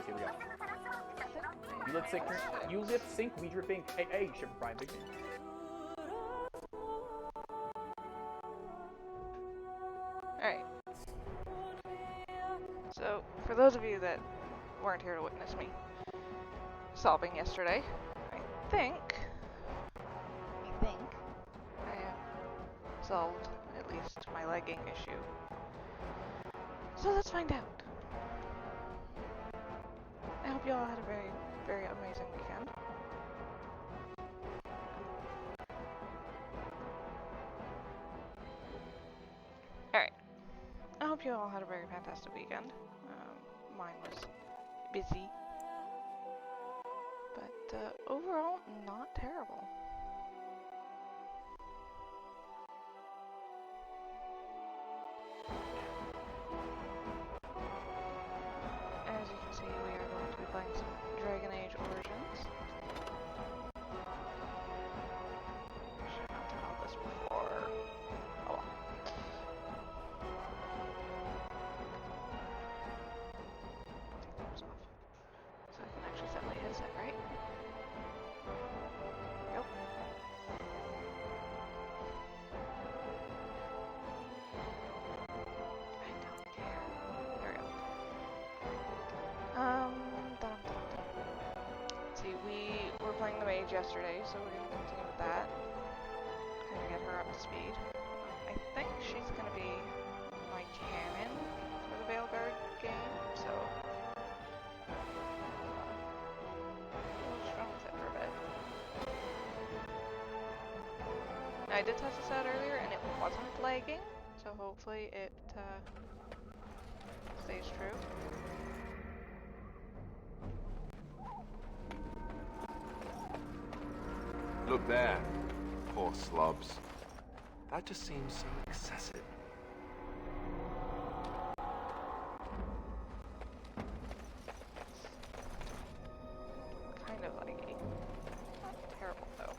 Here we go. You lip sync, we dripping. Hey, Shipper Brian, big man. Alright. So, for those of you that weren't here to witness me sobbing yesterday, I think I have solved at least my legging issue. So let's find out. I hope you all had a very, very amazing weekend. Alright. I hope you all had a very fantastic weekend. Mine was busy. But overall, not terrible. As you can see, we are going to be playing some Dragon Age Origins. Should have done all this before. Oh well. Take those off. So I can actually set my headset, right? Yep. I don't care. There we go. Let's see, we were playing the mage yesterday, so we're gonna continue with that. Kind of get her up to speed. I think she's gonna be my canon for the Veilguard game, so we'll just run with it for a bit. I did test this out earlier, and it wasn't lagging, so hopefully it stays true. Look there. Poor slobs. That just seems so excessive. Kind of laggy. Not terrible though.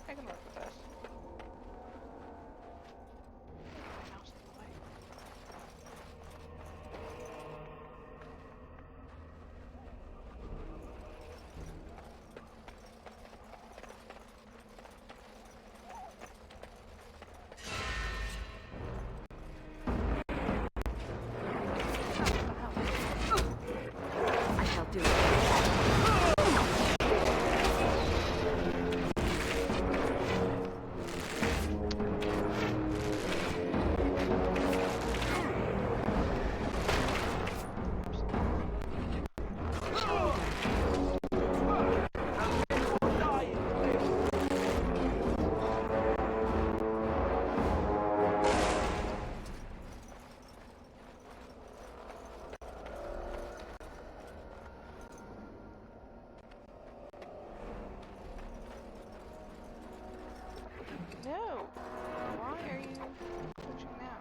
I can work with this. My mouse in the way. I shall do it. No! Why are you pushing now?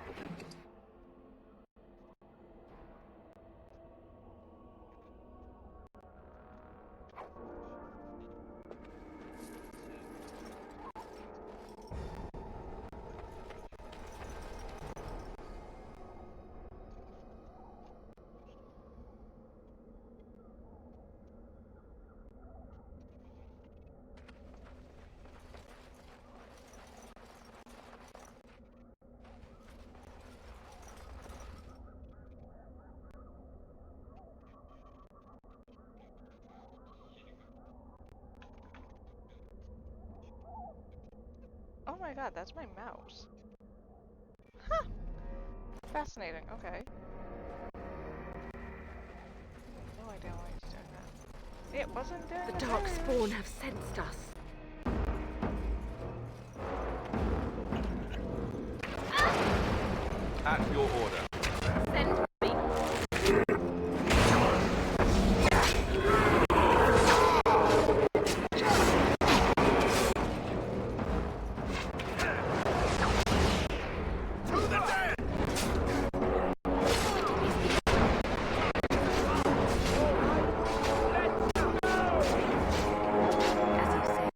Oh my god, that's my mouse. Huh! Fascinating, okay. No idea why it's doing that. It wasn't doing The it dark first. spawn have sensed us. At your order. Send me. As you say.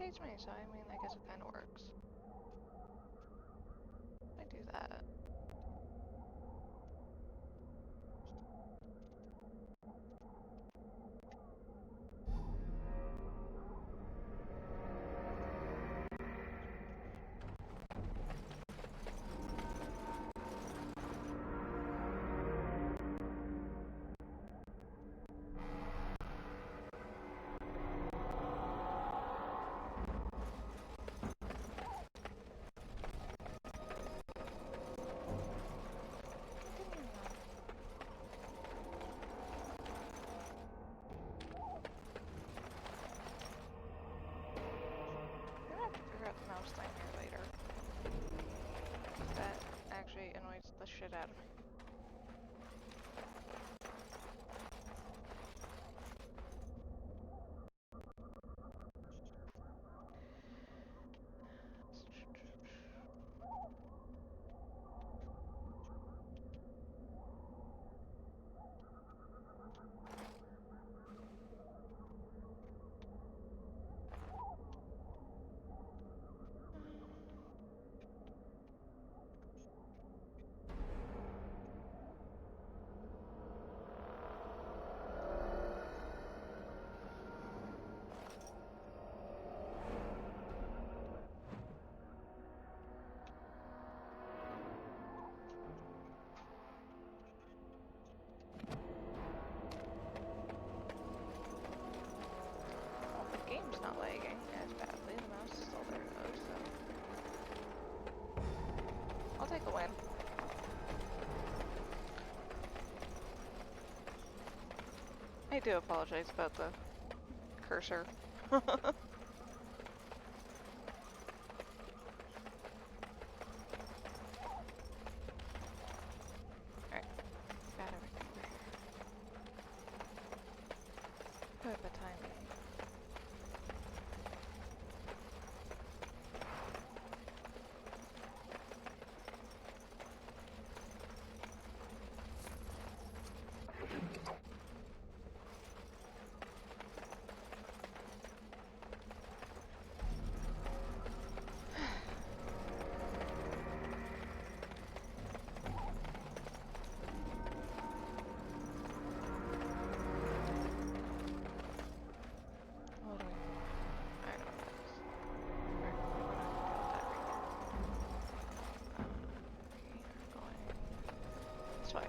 rotates me, so I mean, I guess it kind of works. I do that. I'm gonna have to figure out the mouse thing here later. That actually annoys the shit out of me. Well, the game's not lagging as badly. The mouse is still there though, so I'll take a win. I do apologize about the cursor. Alright, got everything there. Put the timing. What do we... I don't know. We're not gonna deal with that right now. We are going this way.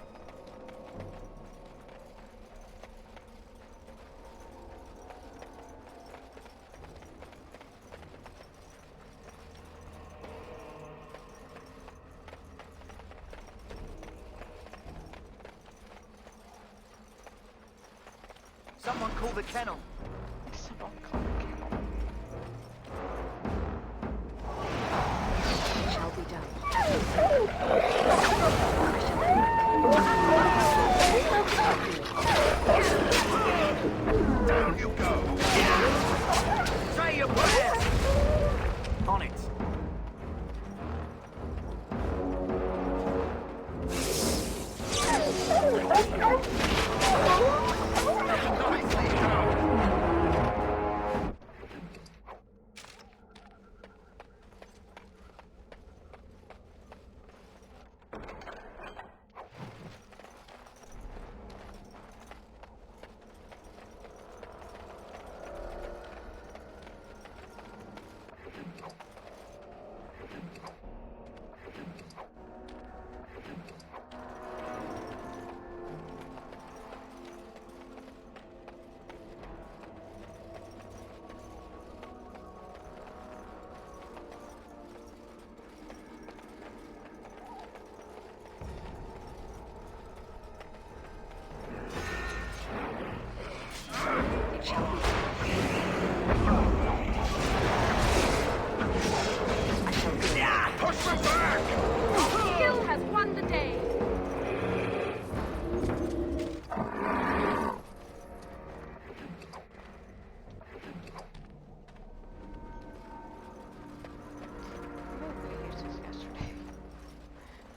Someone call the kennel. Someone call the camel. It shall be done. Down you go. Say your prayers. On it. Nicely done. It shall be done. I shall do it. Push them back. Skill has won the day. I think we used this yesterday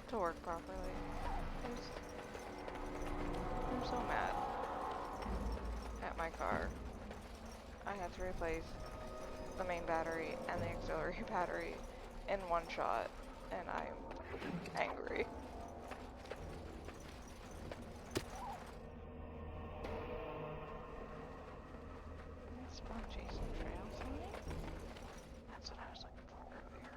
to work properly. I'm so mad at my car. I had to replace the main battery and the auxiliary battery in one shot, and I'm angry. Spawn Jason Trails on me? That's what I was looking for earlier.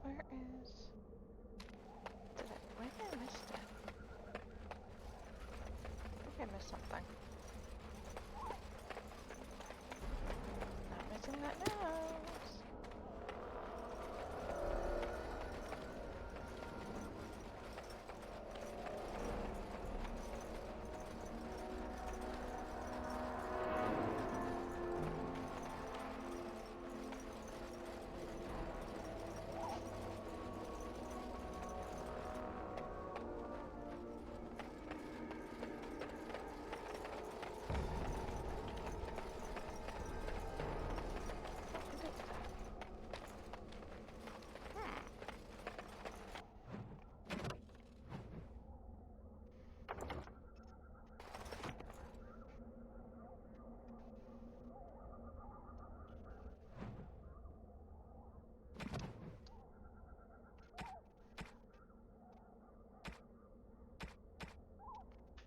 Where did I miss it? I think I missed something. Not missing that nose.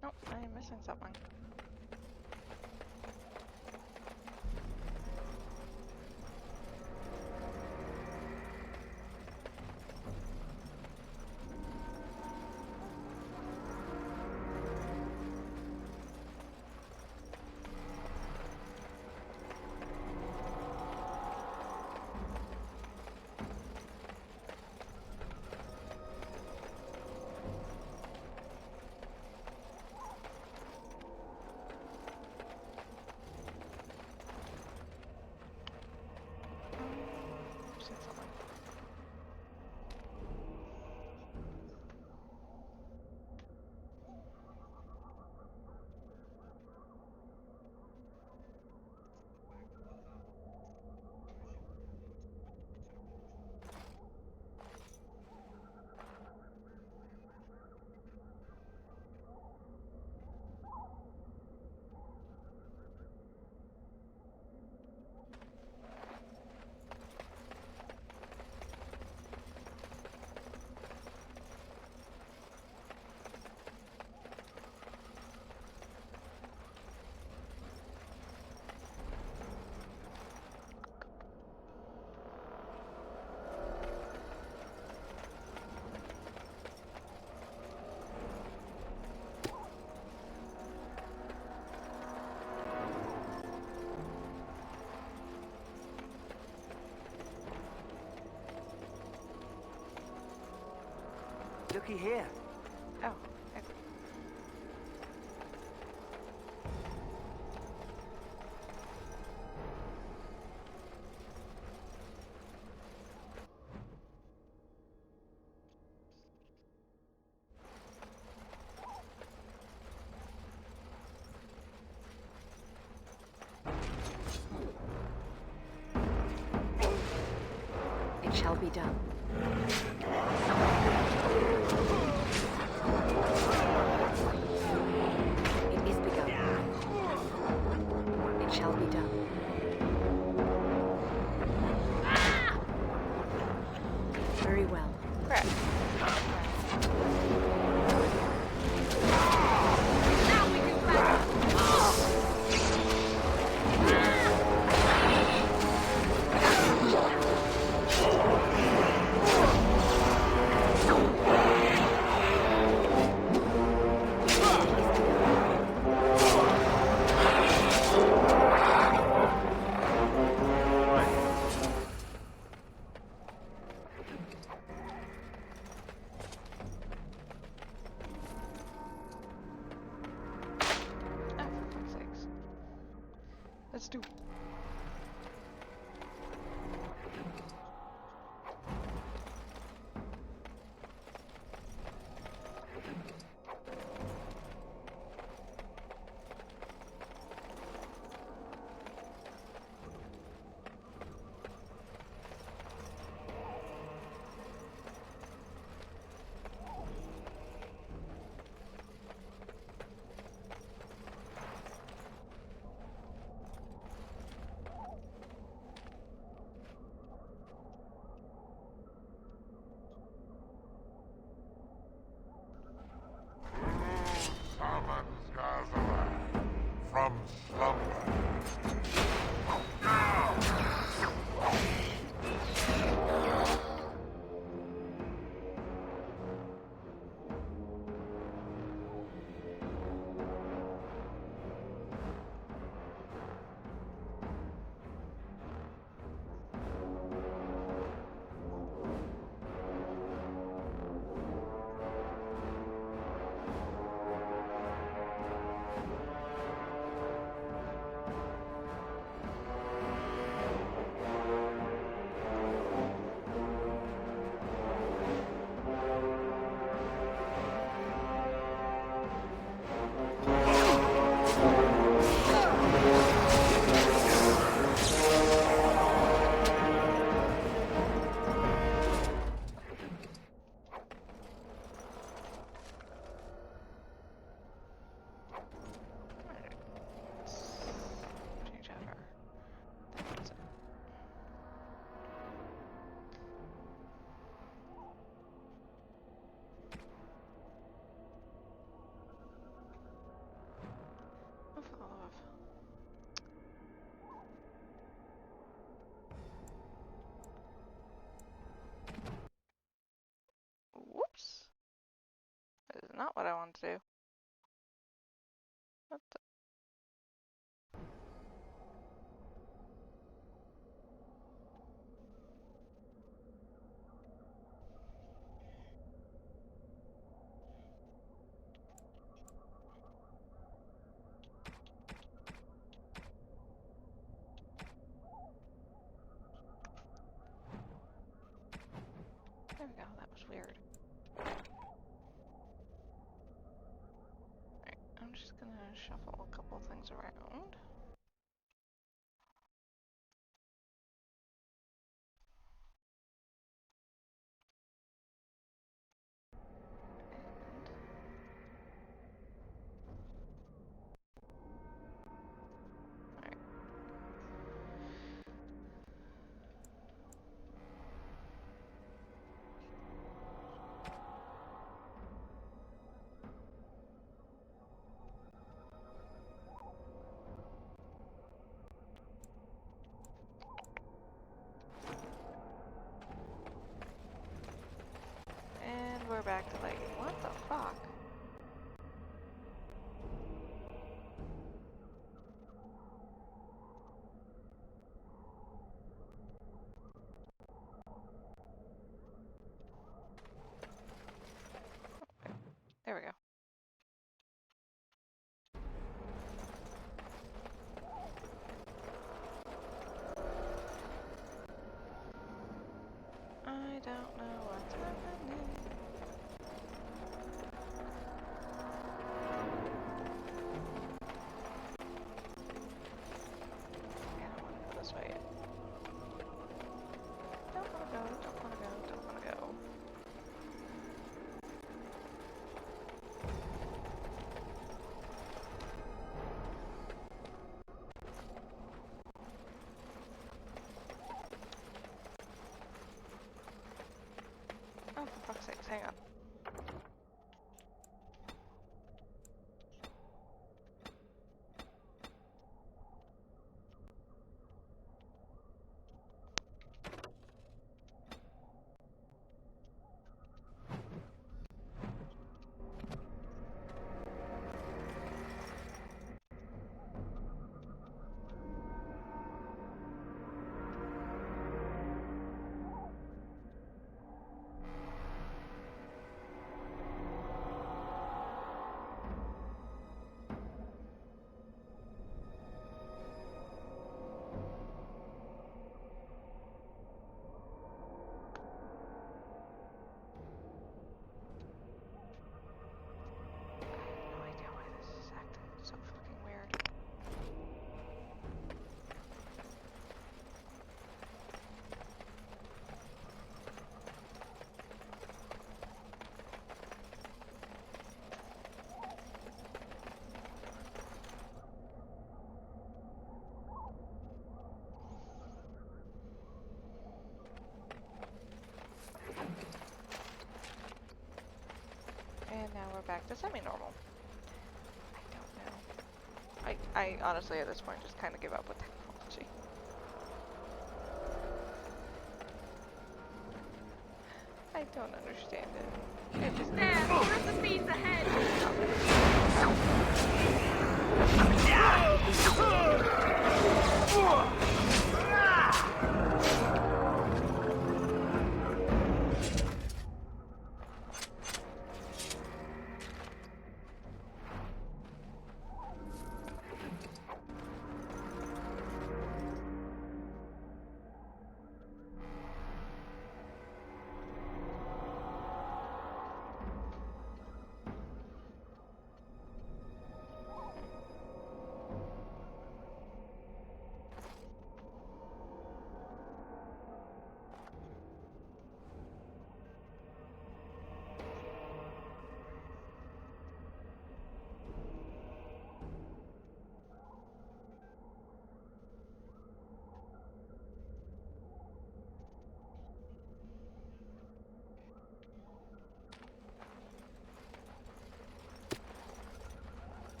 Nope, I am missing something. Missing something. Looky here. Oh, okay. It shall be done. It is begun. It shall be done. Very well. Crap. Now we can battle. Oh, for fuck's sakes. Let's do. wanted to do. What the? There we go, that was weird. Alright, I'm just gonna shuffle a couple things around. And alright. And we're back to like, what the fuck? There we go. I don't know what's happening. Yeah, I don't want to go this way yet. Don't want to go, don't want to go, don't want to go. Oh, for fuck's sakes, hang on. No idea why this is acting so fucking weird. And now we're back to semi-normal. I don't know. I honestly at this point just kind of give up with technology. I don't understand it. It just There, massive beams ahead!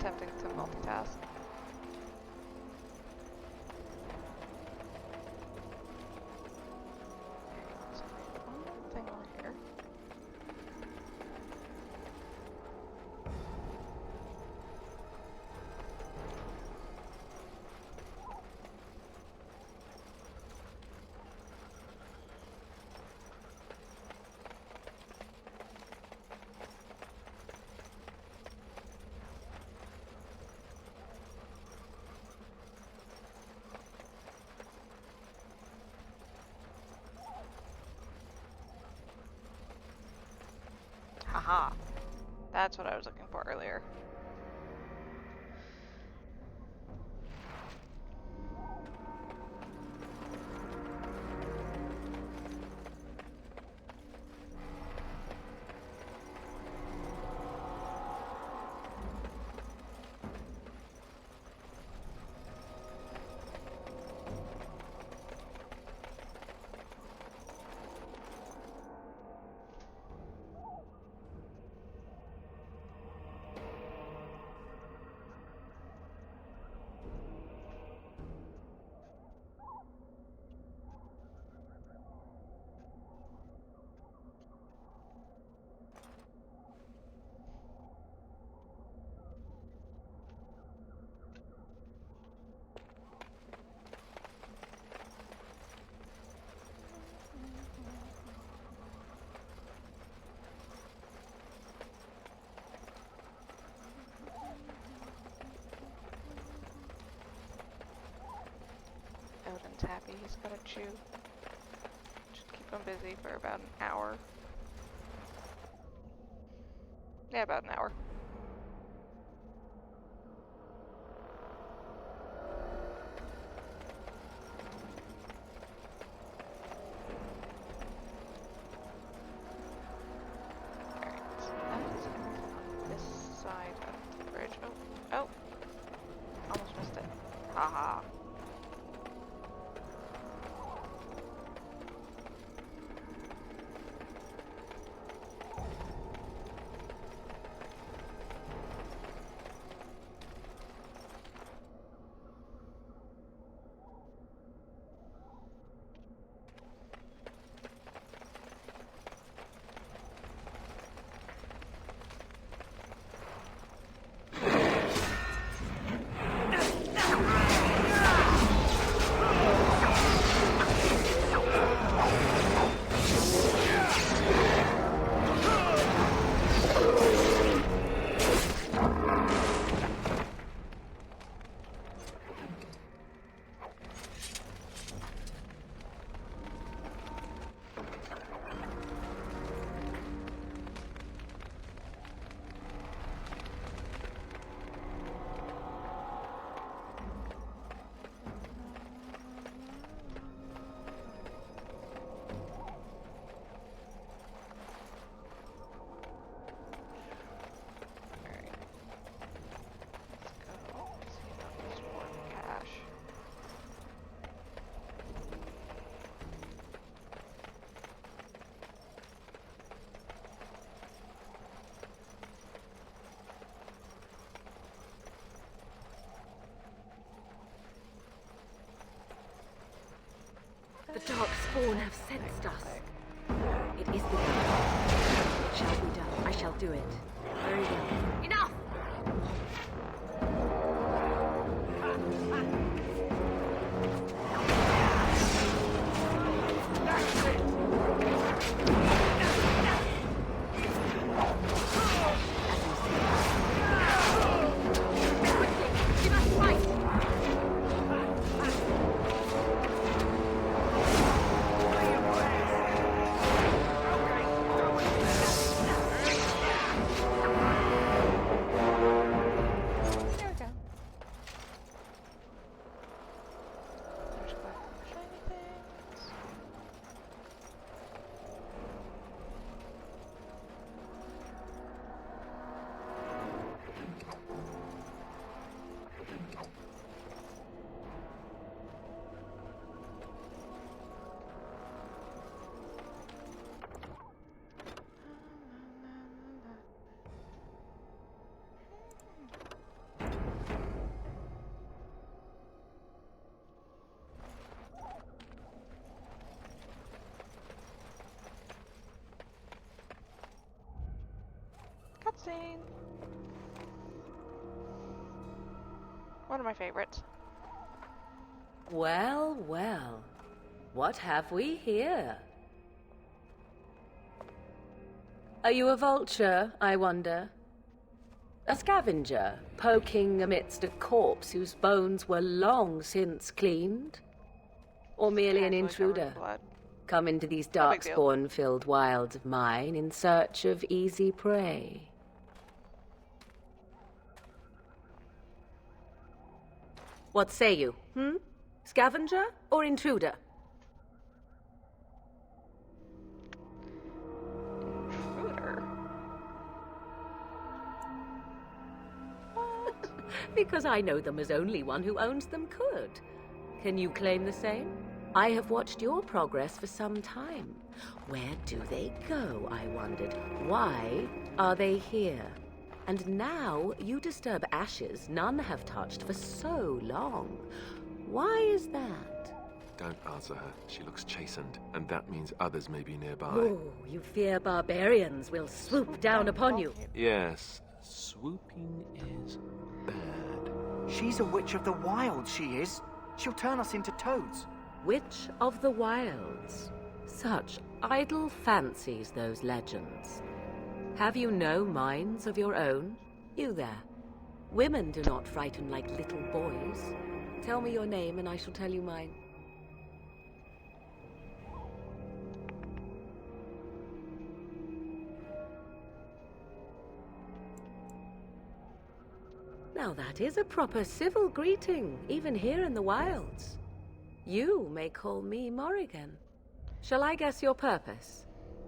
tempting to multitask. So one more thing over here. Haha. That's what I was looking for earlier. Odin's happy he's got a chew. Should keep him busy for about an hour. Yeah, about an hour. Alright, so that is everything on this side of the bridge. Oh! Almost missed it. Haha. The dark spawn have sensed us. It is begun. It shall be done. I shall do it. Very well. Enough! scene. One of my favorites. Well, well. What have we here? Are you a vulture, I wonder? A scavenger, poking amidst a corpse whose bones were long since cleaned? Or merely an Casually covered in intruder, blood. come into these No big deal. darkspawn-filled wilds of mine in search of easy prey? What say you, Scavenger or intruder? Intruder. Because I know them as only one who owns them could. Can you claim the same? I have watched your progress for some time. Where do they go, I wondered? Why are they here? And now you disturb ashes none have touched for so long. Why is that? Don't answer her. She looks chastened, and that means others may be nearby. Oh, you fear barbarians will swoop down upon you. Yes, swooping is bad. She's a witch of the wild, she is. She'll turn us into toads. Witch of the Wilds. Such idle fancies, those legends. Have you no minds of your own? You there. Women do not frighten like little boys. Tell me your name and I shall tell you mine. Now that is a proper civil greeting, even here in the wilds. You may call me Morrigan. Shall I guess your purpose?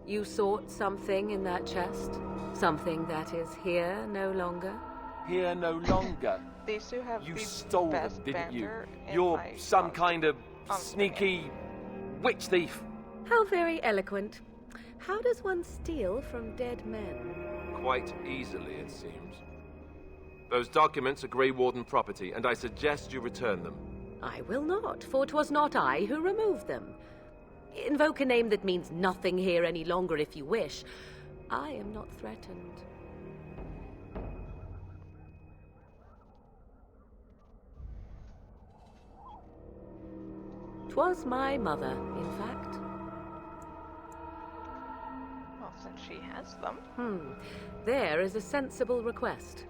You sought something in that chest? Something that is here no longer? Here no longer. These two have You the stole them, best didn't you? banter in You're my some son's kind of honest sneaky witch thief. How very eloquent. How does one steal from dead men? Quite easily, it seems. Those documents are Grey Warden property, and I suggest you return them. I will not, for 'twas not I who removed them. Invoke a name that means nothing here any longer if you wish. I am not threatened. 'Twas my mother, in fact. Well, since she has them. There is a sensible request.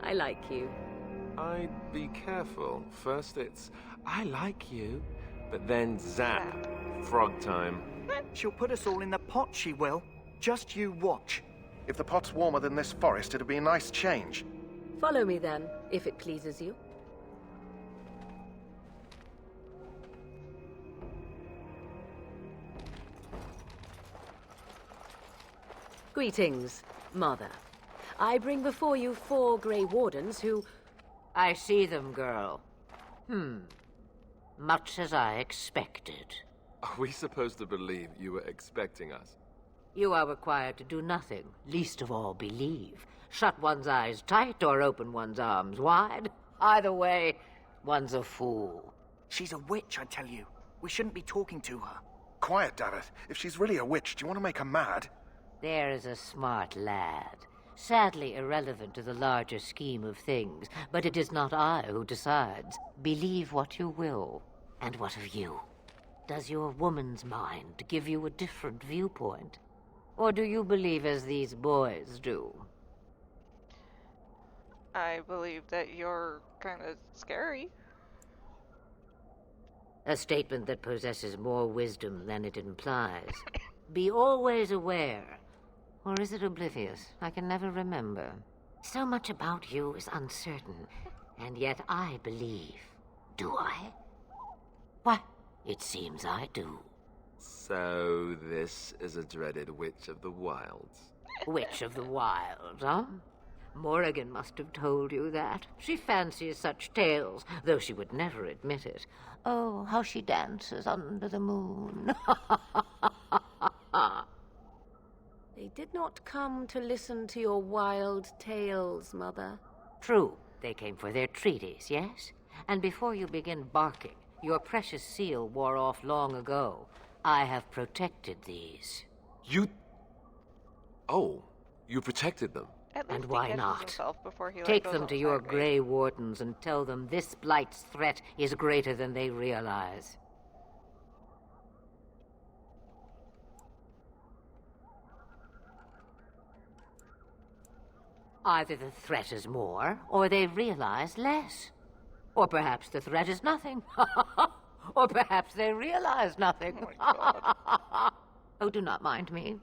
I like you. I'd be careful. First it's, I like you, but then zap. Frog time. She'll put us all in the pot, she will. Just you watch. If the pot's warmer than this forest, it'll be a nice change. Follow me then, if it pleases you. Greetings, Mother. I bring before you 4 Grey Wardens who... I see them, girl. Much as I expected. Are we supposed to believe you were expecting us? You are required to do nothing, least of all believe. Shut one's eyes tight or open one's arms wide. Either way, one's a fool. She's a witch, I tell you. We shouldn't be talking to her. Quiet, Dareth. If she's really a witch, do you want to make her mad? There is a smart lad. Sadly irrelevant to the larger scheme of things, but it is not I who decides. Believe what you will. And what of you? Does your woman's mind give you a different viewpoint? Or do you believe as these boys do? I believe that you're kind of scary. A statement that possesses more wisdom than it implies. Be always aware. Or is it oblivious? I can never remember. So much about you is uncertain, and yet I believe. Do I? Why, it seems I do. So this is a dreaded witch of the wilds. Witch of the Wild, huh? Morrigan must have told you that. She fancies such tales, though she would never admit it. Oh, how she dances under the moon. They did not come to listen to your wild tales, Mother. True, they came for their treaties, yes? And before you begin barking, your precious seal wore off long ago. I have protected these. You... Oh, you protected them. At least And he why catches not? himself before he Take goes them on to a your tirade. Grey Wardens and tell them this Blight's threat is greater than they realize. Either the threat is more, or they realize less. Or perhaps the threat is nothing. Or perhaps they realize nothing. Oh, do not mind me.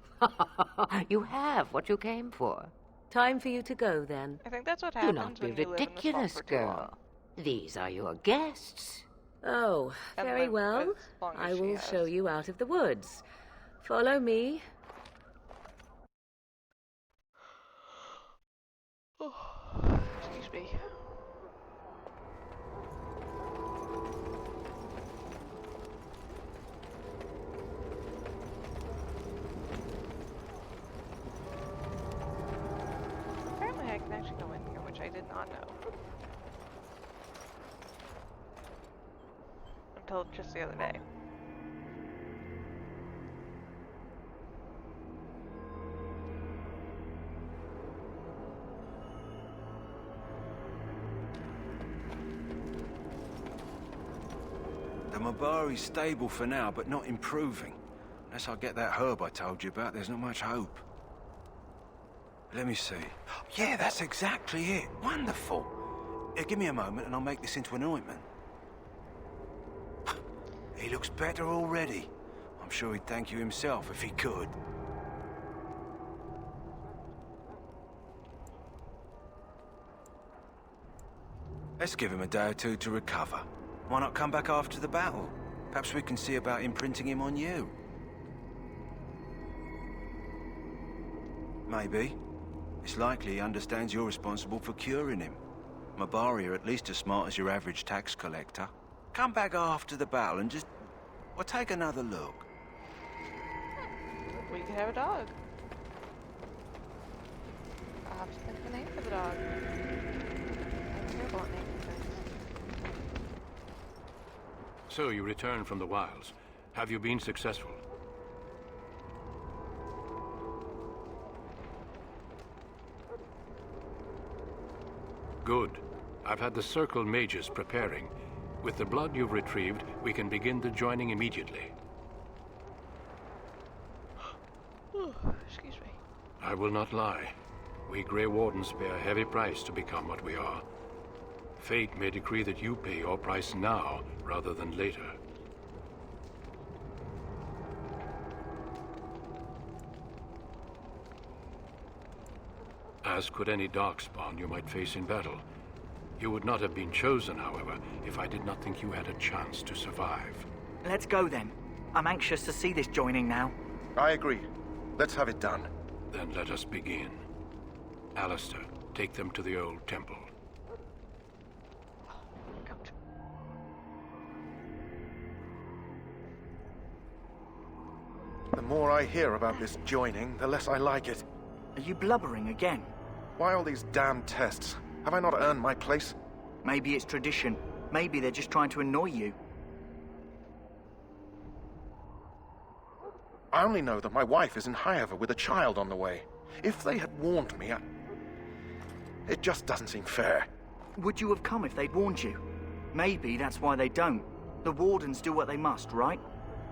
You have what you came for. Time for you to go, then. I think that's what Do happens not be when you live in the swamp ridiculous, for too long. girl. These are your guests. Oh, And very live well. as long as I she will has. show you out of the woods. Follow me. Excuse me. Apparently I can actually go in here, which I did not know. Until just the other day. The Mabari's stable for now, but not improving. Unless I get that herb I told you about, there's not much hope. Let me see. Yeah, that's exactly it. Wonderful. Yeah, give me a moment and I'll make this into an ointment. He looks better already. I'm sure he'd thank you himself if he could. Let's give him a day or two to recover. Why not come back after the battle? Perhaps we can see about imprinting him on you. Maybe. It's likely he understands you're responsible for curing him. Mabari are at least as smart as your average tax collector. Come back after the battle and just... well, take another look. We could have a dog. I'll have to think of a name for the dog. I'm terrible at naming things. So you returned from the wilds. Have you been successful? Good. I've had the Circle mages preparing. With the blood you've retrieved, we can begin the joining immediately. Excuse me. I will not lie. We Grey Wardens pay a heavy price to become what we are. Fate may decree that you pay your price now, rather than later. As could any Darkspawn you might face in battle. You would not have been chosen, however, if I did not think you had a chance to survive. Let's go then. I'm anxious to see this joining now. I agree. Let's have it done. Then let us begin. Alistair, take them to the old temple. Ouch. The more I hear about this joining, the less I like it. Are you blubbering again? Why all these damn tests? Have I not earned my place? Maybe it's tradition. Maybe they're just trying to annoy you. I only know that my wife is in Highever with a child on the way. If they had warned me, it just doesn't seem fair. Would you have come if they'd warned you? Maybe that's why they don't. The Wardens do what they must, right?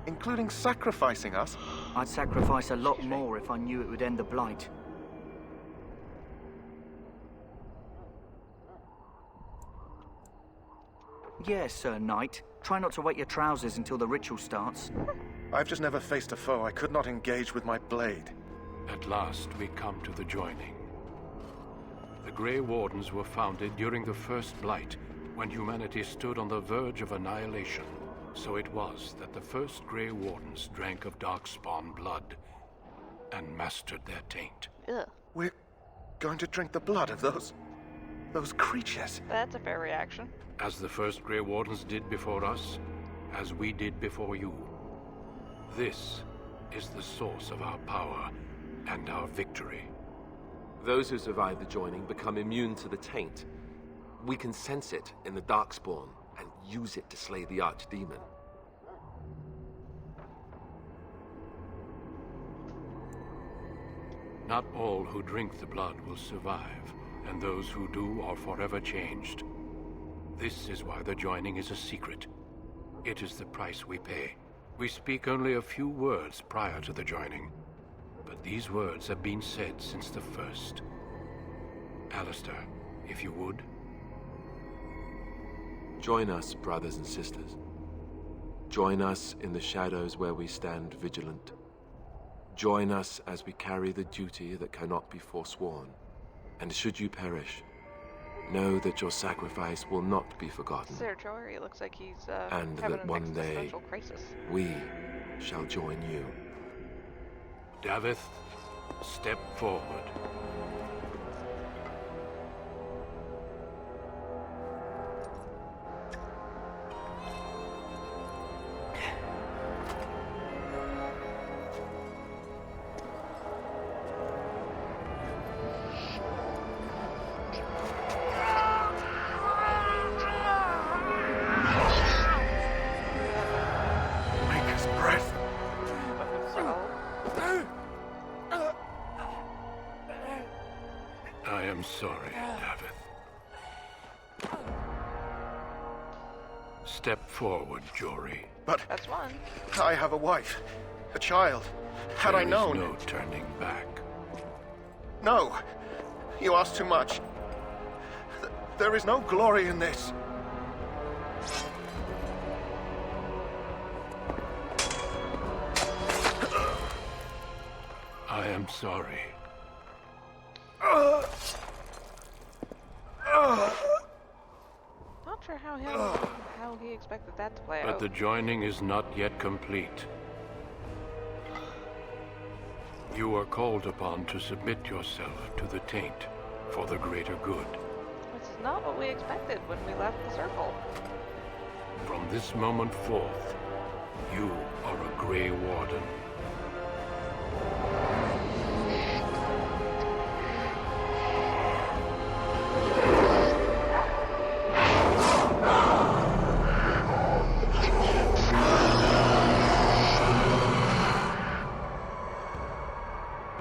Including sacrificing us? I'd sacrifice a lot more if I knew it would end the Blight. Yes, Sir Knight. Try not to wet your trousers until the ritual starts. I've just never faced a foe I could not engage with my blade. At last, we come to the joining. The Grey Wardens were founded during the First Blight, when humanity stood on the verge of annihilation. So it was that the first Grey Wardens drank of Darkspawn blood and mastered their taint. Ugh. We're going to drink the blood of those creatures. That's a fair reaction. As the first Grey Wardens did before us, as we did before you. This is the source of our power and our victory. Those who survive the joining become immune to the taint. We can sense it in the Darkspawn and use it to slay the Archdemon. Not all who drink the blood will survive, and those who do are forever changed. This is why the joining is a secret. It is the price we pay. We speak only a few words prior to the joining, but these words have been said since the first. Alistair, if you would. Join us, brothers and sisters. Join us in the shadows where we stand vigilant. Join us as we carry the duty that cannot be forsworn. And should you perish, know that your sacrifice will not be forgotten. Sir Jory looks like he's And having that an one day existential crisis. we shall join you. Davith, step forward. Make us breath. I am sorry, Davith. Step forward, Jory. But That's one. I have a wife, a child. Had I There is known... no turning back. No. You ask too much. There is no glory in this. I am sorry. Not sure how he expected that to play But out. the joining is not yet complete. You are called upon to submit yourself to the taint for the greater good. It's not what we expected when we left the circle. From this moment forth, you are a Grey Warden.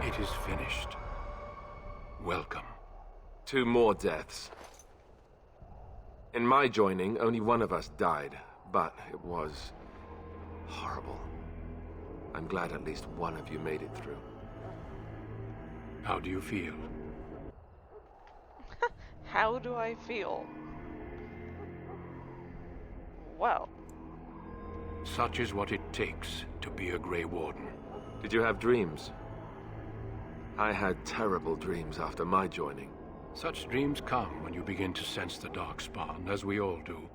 It is finished. Welcome. 2 more deaths. In my joining, only one of us died, but it was horrible. I'm glad at least one of you made it through. How do you feel? How do I feel? Well, Such is what it takes to be a Grey Warden. Did you have dreams? I had terrible dreams after my joining. Such dreams come when you begin to sense the Darkspawn, as we all do.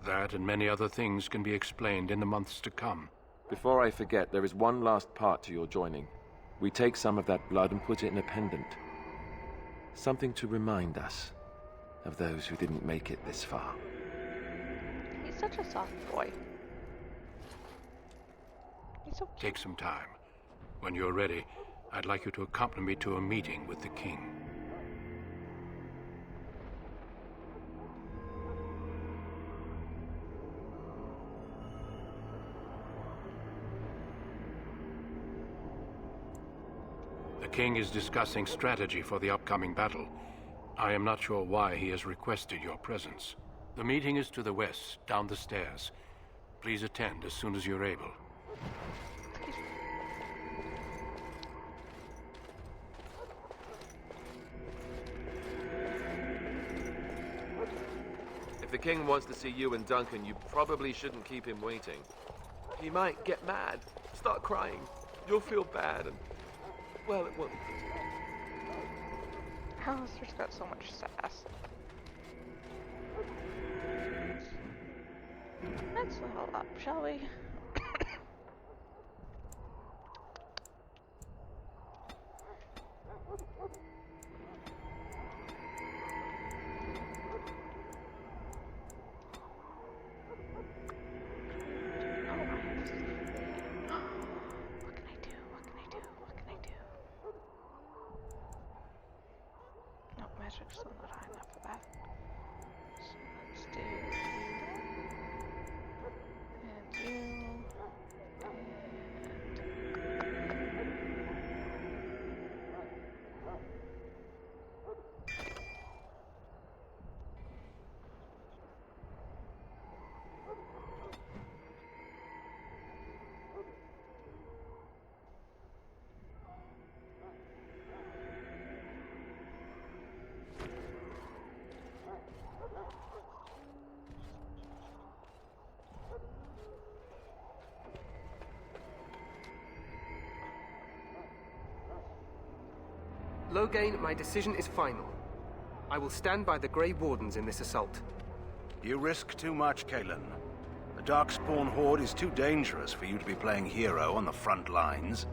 That and many other things can be explained in the months to come. Before I forget, there is one last part to your joining. We take some of that blood and put it in a pendant. Something to remind us of those who didn't make it this far. he's such a soft boy. He's so cute. Take some time. When you're ready, I'd like you to accompany me to a meeting with the king. The king is discussing strategy for the upcoming battle. I am not sure why he has requested your presence. The meeting is to the west, down the stairs. Please attend as soon as you're able. If the king wants to see you and Duncan, you probably shouldn't keep him waiting. He might get mad, start crying. You'll feel bad and... well, it won't. Alistair's got so much sass. Let's level up, shall we? Magic's still not high enough for that. So let's do that. And you. Loghain, my decision is final. I will stand by the Grey Wardens in this assault. You risk too much, Kalen. The Darkspawn Horde is too dangerous for you to be playing hero on the front lines.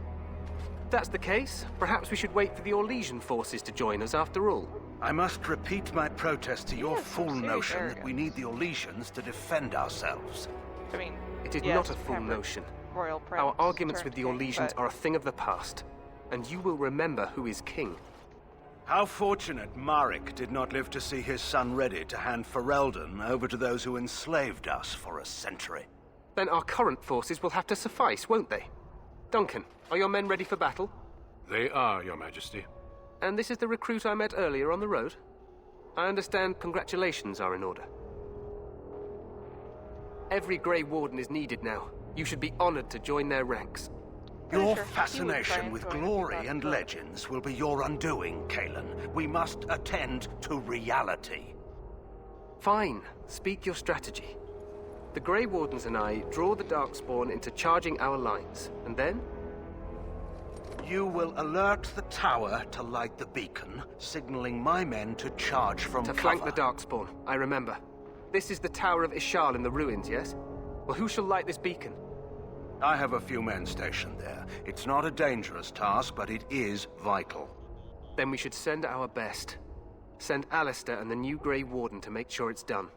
If that's the case, perhaps we should wait for the Orlesian forces to join us after all. I must repeat my protest to your has some fool serious notion that we need arrogance. the Orlesians to defend ourselves. I mean, It is yes, not a full Pembroke notion. Royal Prince Our arguments turned with the king, Orlesians but are a thing of the past, and you will remember who is king. How fortunate Marek did not live to see his son ready to hand Ferelden over to those who enslaved us for a century. Then our current forces will have to suffice, won't they? Duncan, are your men ready for battle? They are, Your Majesty. And this is the recruit I met earlier on the road? I understand congratulations are in order. Every Grey Warden is needed now. You should be honored to join their ranks. Your Pretty sure he would fascination try with and join if he glory got and killed. legends will be your undoing, Kalen. We must attend to reality. Fine. Speak your strategy. The Grey Wardens and I draw the Darkspawn into charging our lines, and then? You will alert the tower to light the beacon, signaling my men to charge from To cover. flank the Darkspawn, I remember. This is the Tower of Ishal in the ruins, yes? Well, who shall light this beacon? I have a few men stationed there. It's not a dangerous task, but it is vital. Then we should send our best. Send Alistair and the new Grey Warden to make sure it's done.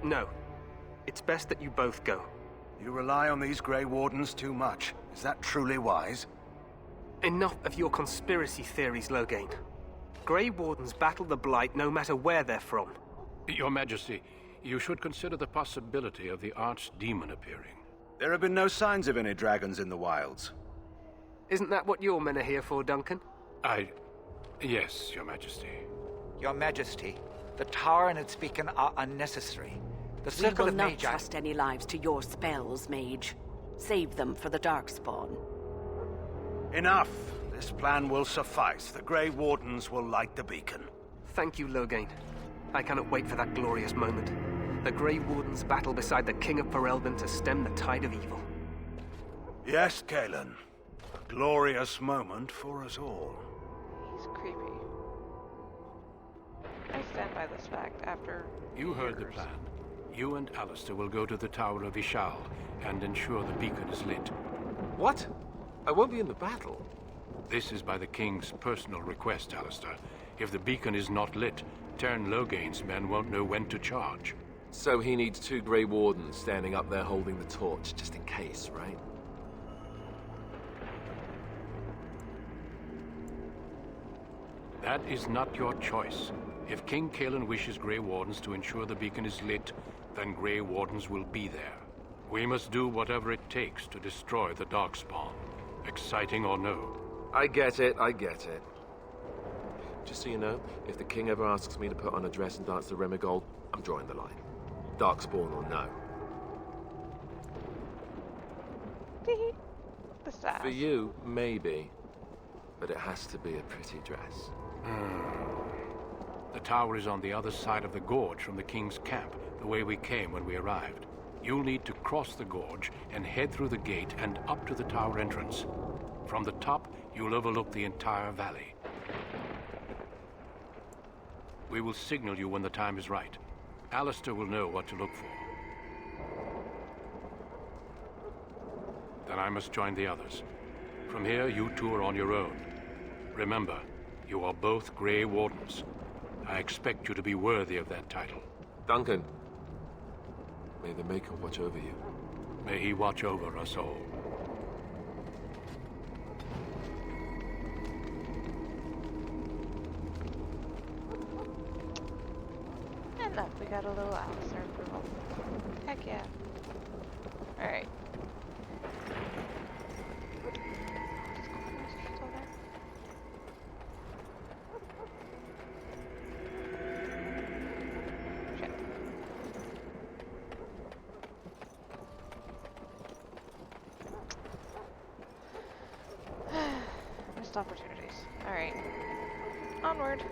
No. It's best that you both go. You rely on these Grey Wardens too much. Is that truly wise? Enough of your conspiracy theories, Loghain. Grey Wardens battle the Blight no matter where they're from. Your Majesty, you should consider the possibility of the Archdemon appearing. There have been no signs of any dragons in the wilds. Isn't that what your men are here for, Duncan? Yes, Your Majesty. Your Majesty, the tower and its beacon are unnecessary. The We Circle will of not Magi... trust any lives to your spells, Mage. Save them for the Darkspawn. Enough! This plan will suffice. The Grey Wardens will light the beacon. Thank you, Loghain. I cannot wait for that glorious moment. The Grey Wardens battle beside the King of Ferelden to stem the tide of evil. Yes, Kalen. A glorious moment for us all. He's creepy. I stand by this fact after You heard the years. plan. You and Alistair will go to the Tower of Ishal and ensure the beacon is lit. What? I won't be in the battle. This is by the King's personal request, Alistair. If the beacon is not lit, Tern Loghain's men won't know when to charge. So he needs 2 Grey Wardens standing up there holding the torch, just in case, right? That is not your choice. If King Kalen wishes Grey Wardens to ensure the beacon is lit, then Grey Wardens will be there. We must do whatever it takes to destroy the Darkspawn, exciting or no. I get it, I get it. Just so you know, if the king ever asks me to put on a dress and dance the Remigold, I'm drawing the line. Darkspawn or no. The sass. For you, maybe. But it has to be a pretty dress. The tower is on the other side of the gorge from the King's camp, the way we came when we arrived. You'll need to cross the gorge and head through the gate and up to the tower entrance. From the top, you'll overlook the entire valley. We will signal you when the time is right. Alistair will know what to look for. Then I must join the others. From here, you two are on your own. Remember, you are both Grey Wardens. I expect you to be worthy of that title. Duncan, may the Maker watch over you. May he watch over us all. And look, we got a little Alistair approval. Heck yeah. Alright. Still there? Missed opportunities. Alright. Onward.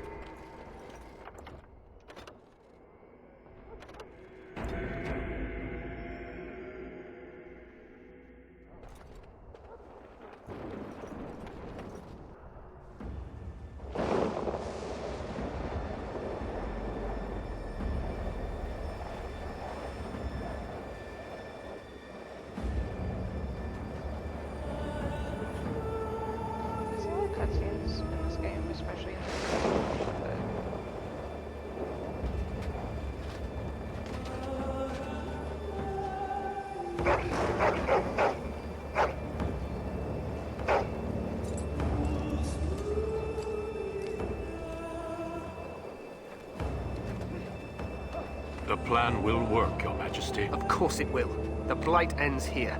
Cutscenes in this game, especially in the The plan will work, Your Majesty. Of course it will. The Blight ends here.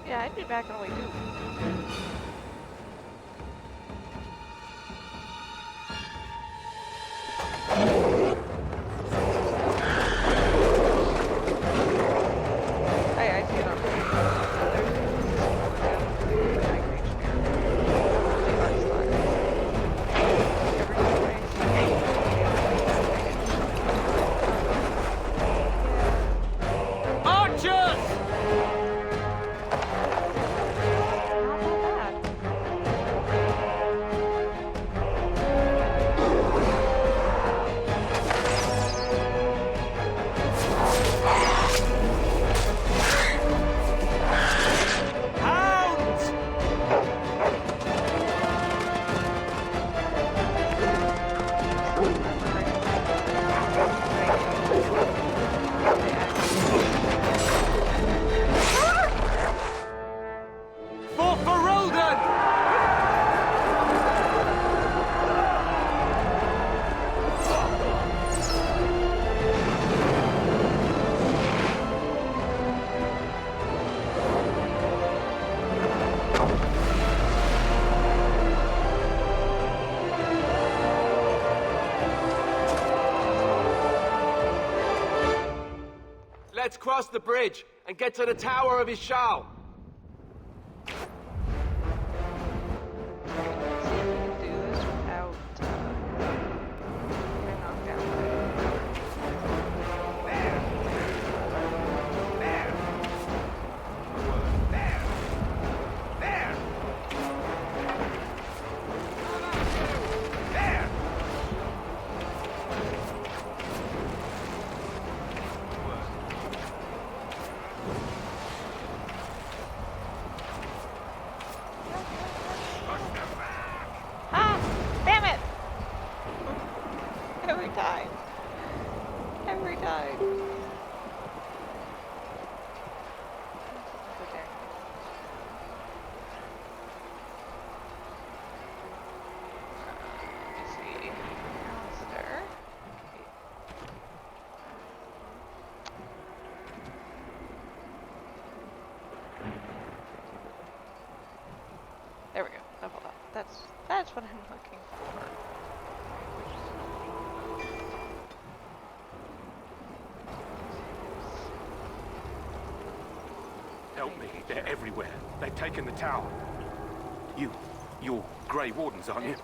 Yeah, I'd be back in a way too. I see it on Archers! Let's cross the bridge and get to the Tower of Ishal. do this without getting knocked down. Ah! Damn it! Every time. Every time. Okay. Let me see. Alistair. There we go. Level up. That's what I'm looking for. Help me. They're everywhere. They've taken the tower. You're Grey Wardens, aren't you?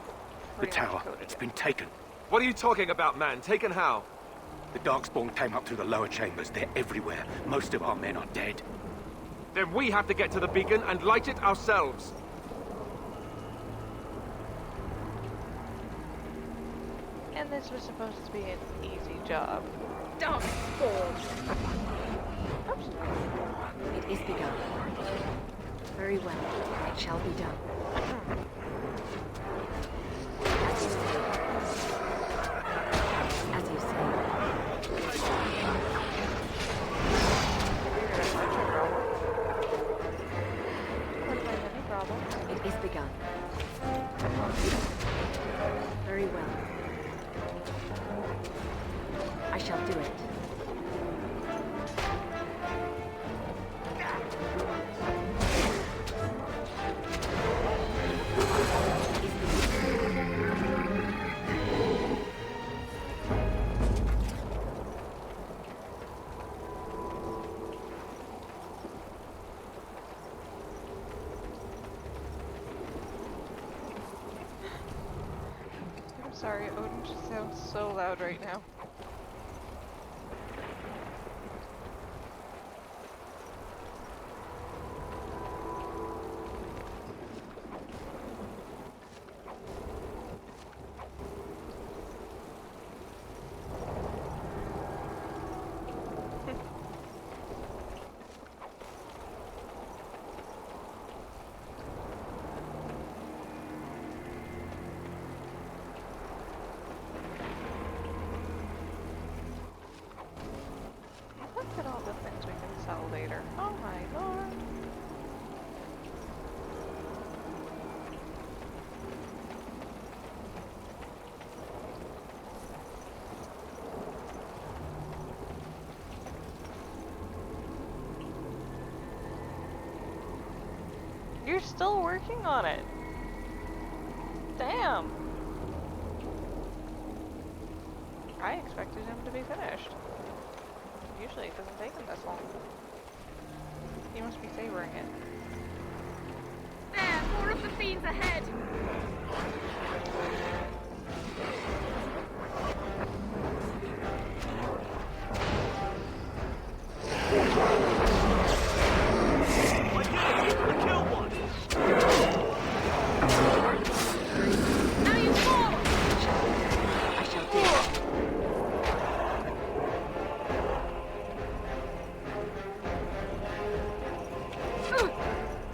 The tower. It's been taken. What are you talking about, man? Taken how? The Darkspawn came up through the lower chambers. They're everywhere. Most of our men are dead. Then we have to get to the beacon and light it ourselves. And this was supposed to be an easy job. Darkspawn! Oops. It is begun. Very well. It shall be done. As you say. Any problem? It is begun. Very well. I shall do it. I'm sorry, Odin just sounds so loud right now. Look at all the things we can sell later. Oh my lord. You're still working on it. Damn. I expected him to be finished. Usually it doesn't take him this long. He must be savoring it. There, more of the fiends ahead! Now you fall! I shall do it.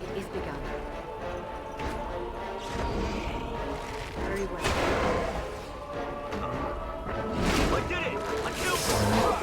It is begun. Very well. I did it! I killed one!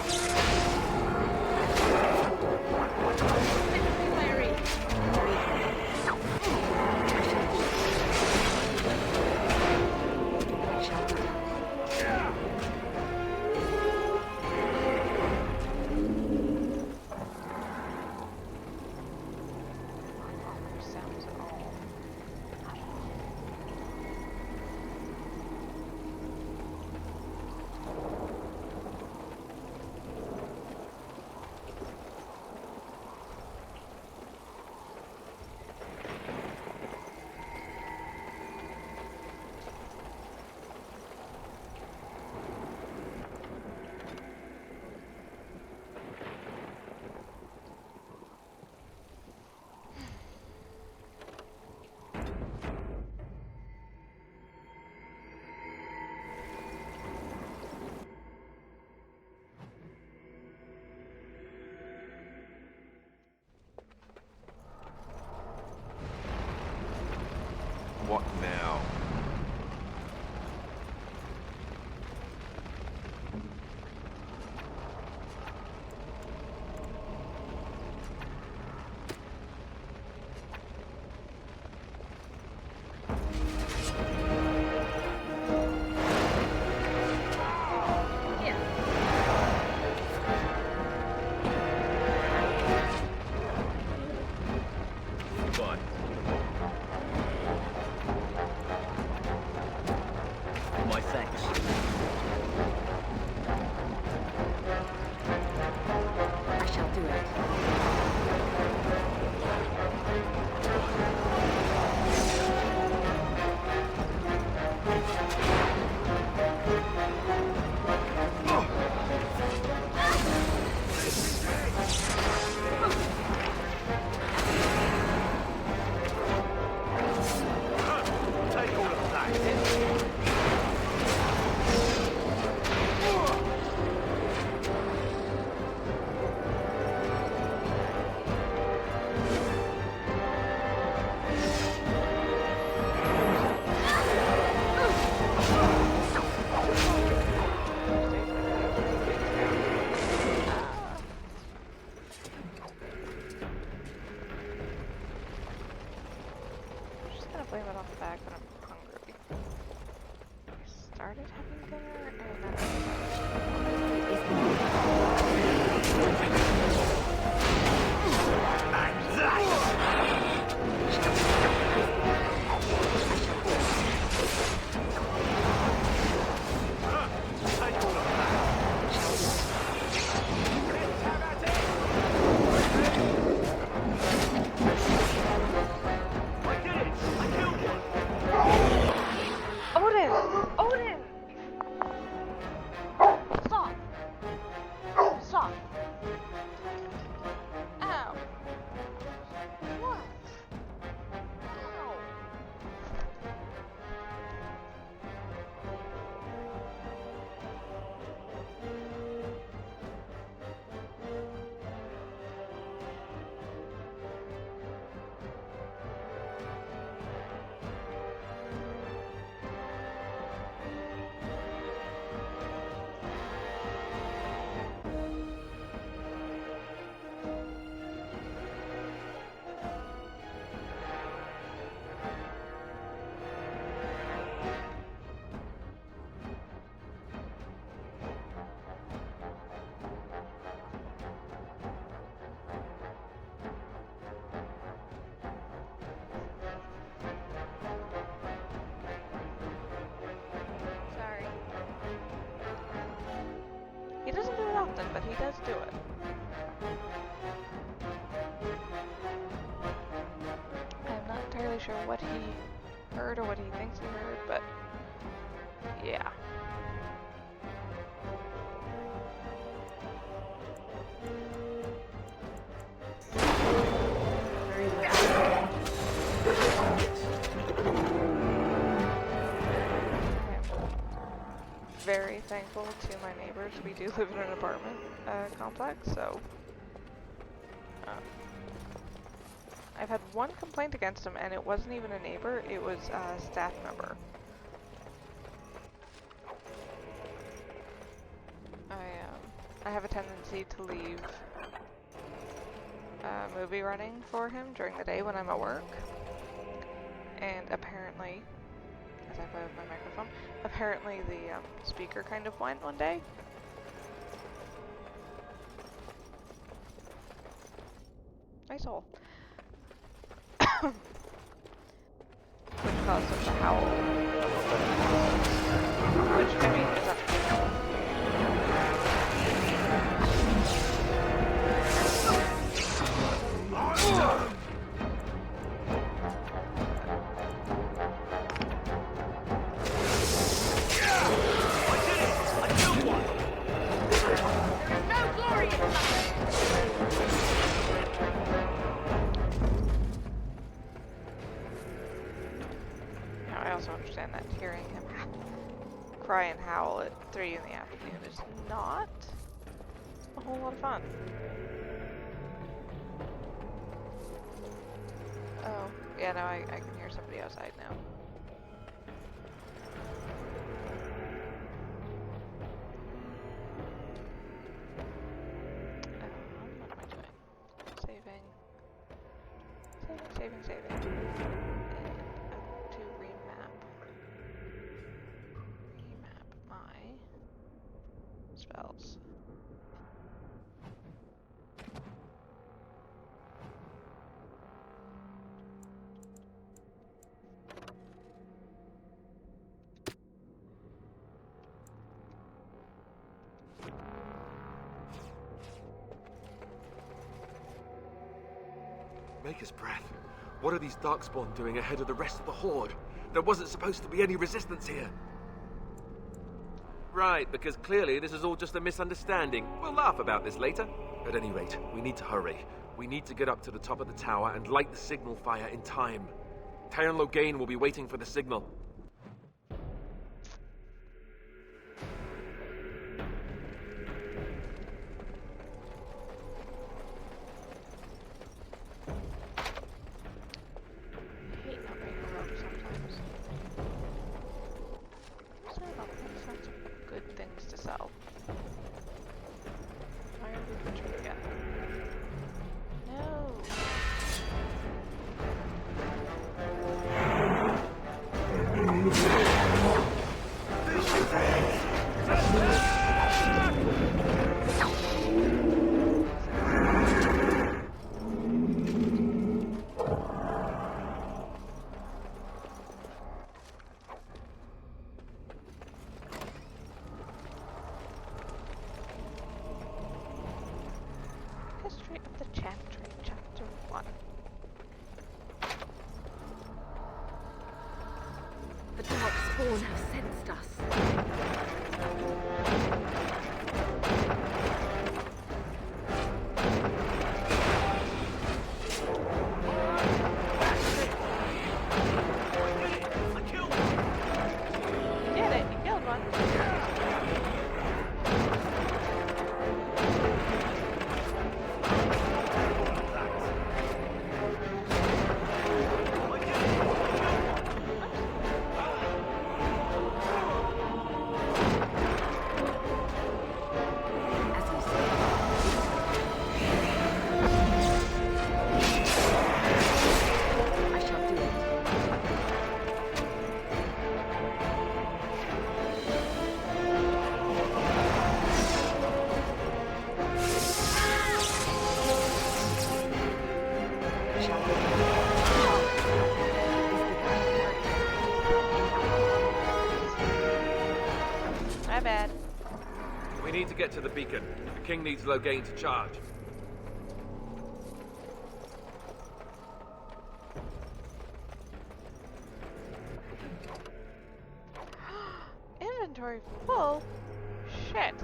often, but he does do it. I'm not entirely sure what he heard or what he thinks he heard, but yeah. Very thankful to my neighbors. We do live in an apartment complex, so I've had one complaint against him, and it wasn't even a neighbor, it was a staff member. I have a tendency to leave movie running for him during the day when I'm at work, and apparently, as I play with my microphone, apparently the speaker kind of went one day. Nice hole. Which caused him to howl a little bit. Which, I mean, is understandable. I also understand that hearing him cry and howl at 3 in the afternoon is not a whole lot of fun. Oh, yeah, no, I can hear somebody outside now. What am I doing? Saving. And to remap my spells. Maker's breath. What are these Darkspawn doing ahead of the rest of the Horde? There wasn't supposed to be any resistance here. Right, because clearly this is all just a misunderstanding. We'll laugh about this later. At any rate, we need to hurry. We need to get up to the top of the tower and light the signal fire in time. Teyrn Loghain will be waiting for the signal. History of the Chantry, Chapter 1. The Darkspawn have sensed us. need to get to the beacon. The king needs Loghain to charge. Inventory full? Shit.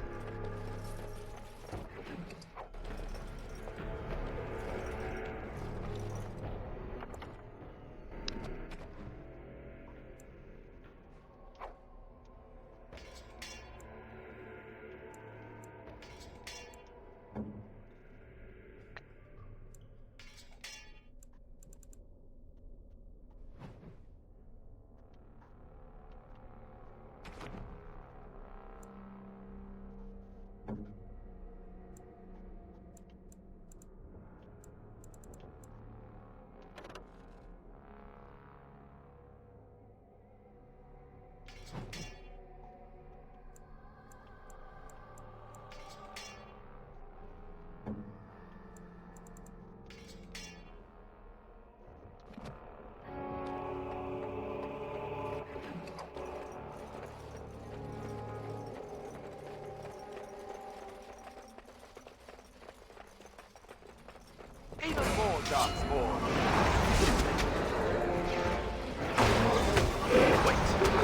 Even more darkspawn.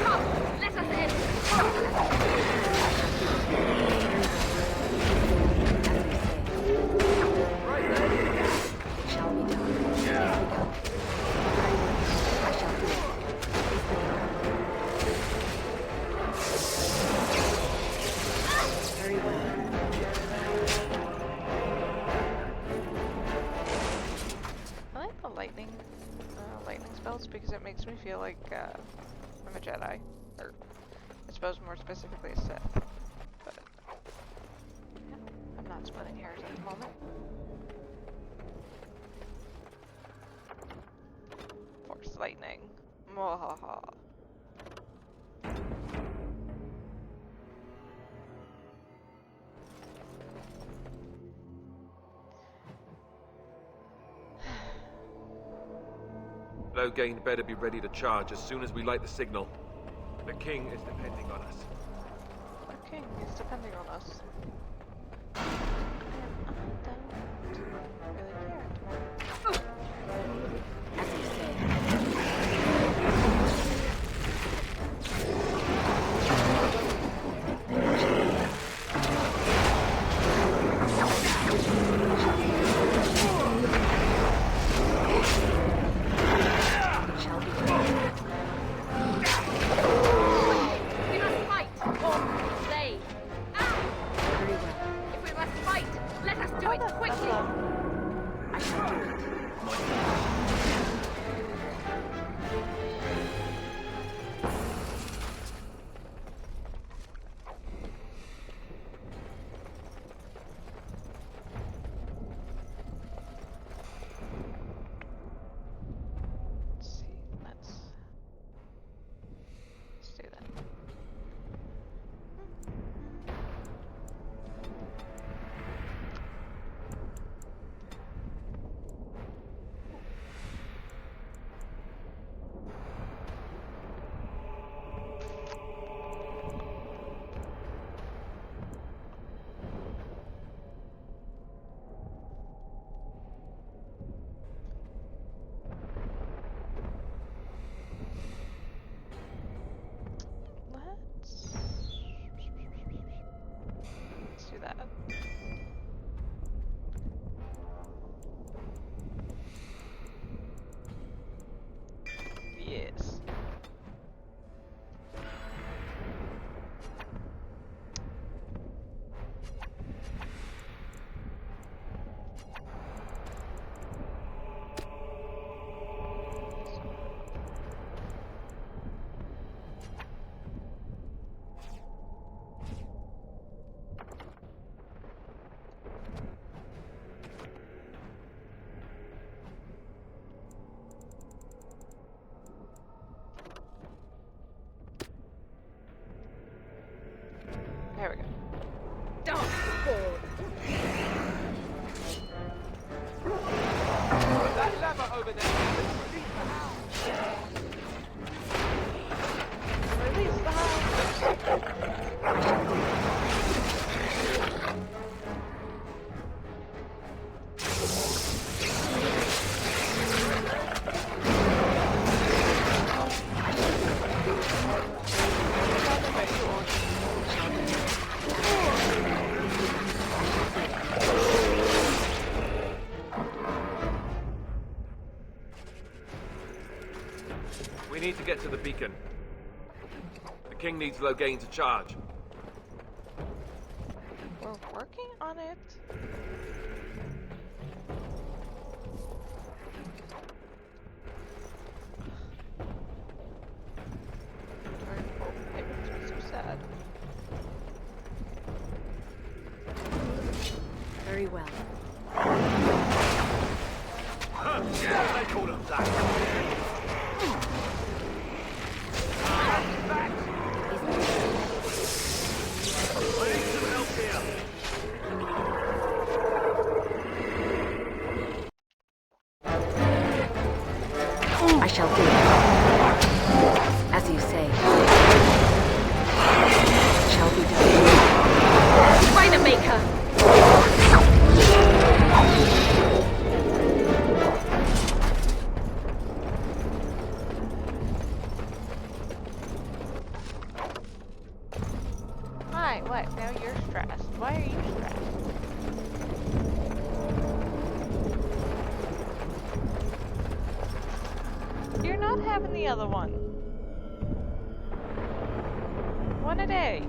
Come, let us in. Shall we done? Yeah. Very well. I shall do it. Very well. I like the lightning spells because it makes me feel like I'm a Jedi, or I suppose more specifically a Sith. But yeah, I'm not splitting hairs at the moment. Force lightning. Mwahaha. Loghain better be ready to charge as soon as we light the signal. The king is depending on us. The king is depending on us. And I don't really care at the moment. As you say. We must fight or slay. Ah! Very well. get to the beacon. The king needs Loghain to charge. We're working on it. It makes me so sad. Very well. They call them that. I need some help here. I shall do it. As you say. Shall be done. Spider-Maker! Why? What? Now you're stressed. Why are you stressed? You're not having the other one. One a day.